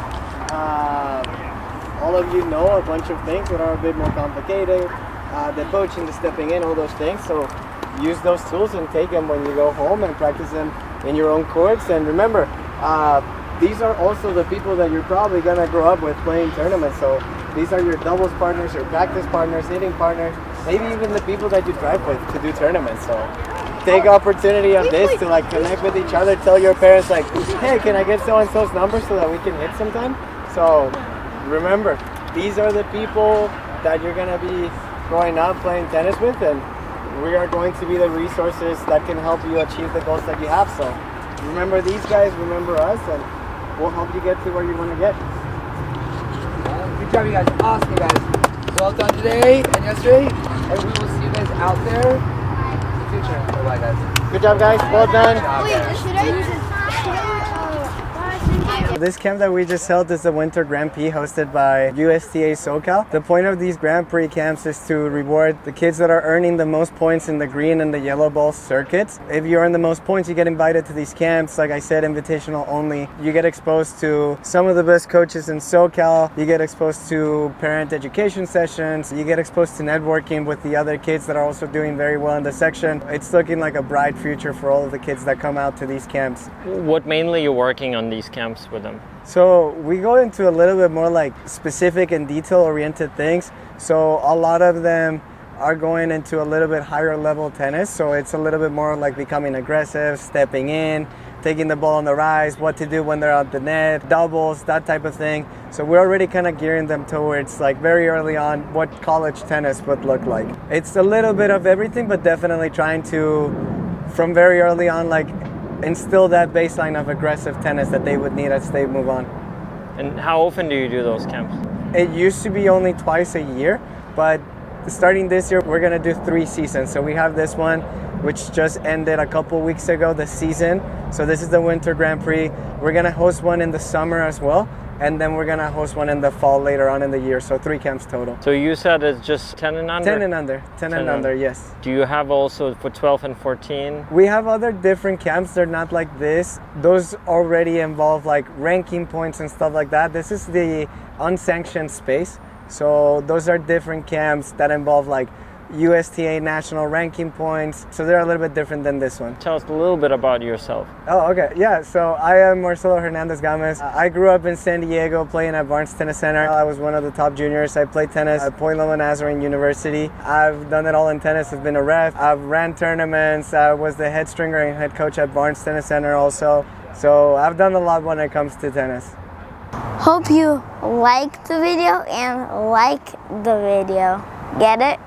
S8: all of you know a bunch of things that are a bit more complicated. The coaching, the stepping in, all those things. So use those tools and take them when you go home and practice them in your own courts. And remember, these are also the people that you're probably gonna grow up with playing tournaments. So these are your doubles partners, your practice partners, hitting partners, maybe even the people that you drive with to do tournaments. So take opportunity of this to like connect with each other. Tell your parents like, hey, can I get so-and-so's number so that we can hit sometime? So remember, these are the people that you're gonna be growing up playing tennis with, and we are going to be the resources that can help you achieve the goals that you have. So remember these guys, remember us, and we'll help you get to where you want to get.
S9: Good job, you guys. Awesome, guys. Well done today and yesterday, and we will see you guys out there in the future. Bye-bye, guys.
S8: Good job, guys. Well done. This camp that we just held is the Winter Grand Prix hosted by USTA SoCal. The point of these Grand Prix camps is to reward the kids that are earning the most points in the green and the yellow ball circuits. If you earn the most points, you get invited to these camps. Like I said, invitational only. You get exposed to some of the best coaches in SoCal. You get exposed to parent education sessions. You get exposed to networking with the other kids that are also doing very well in the section. It's looking like a bright future for all of the kids that come out to these camps.
S3: What mainly you're working on these camps with them?
S8: So we go into a little bit more like specific and detail-oriented things. So a lot of them are going into a little bit higher level tennis. So it's a little bit more like becoming aggressive, stepping in, taking the ball on the rise, what to do when they're at the net, doubles, that type of thing. So we're already kind of gearing them towards like very early on what college tennis would look like. It's a little bit of everything, but definitely trying to, from very early on, like instill that baseline of aggressive tennis that they would need as they move on.
S3: And how often do you do those camps?
S8: It used to be only twice a year, but starting this year, we're gonna do 3 seasons. So we have this one, which just ended a couple weeks ago, the season. So this is the Winter Grand Prix. We're gonna host one in the summer as well, and then we're gonna host one in the fall later on in the year. So 3 camps total.
S3: So you said it's just 10 and under?
S8: 10 and under, 10 and under, yes.
S3: Do you have also for 12 and 14?
S8: We have other different camps. They're not like this. Those already involve like ranking points and stuff like that. This is the unsanctioned space. So those are different camps that involve like USTA national ranking points. So they're a little bit different than this one.
S3: Tell us a little bit about yourself.
S8: Oh, okay. Yeah, so I am Marcelo Hernandez-Gamez. I grew up in San Diego playing at Barnes Tennis Center. I was one of the top juniors. I played tennis at Point Loma Nazarene University. I've done it all in tennis. I've been a ref. I've ran tournaments. I was the head stringer and head coach at Barnes Tennis Center also. So I've done a lot when it comes to tennis.
S2: Hope you liked the video and like the video. Get it?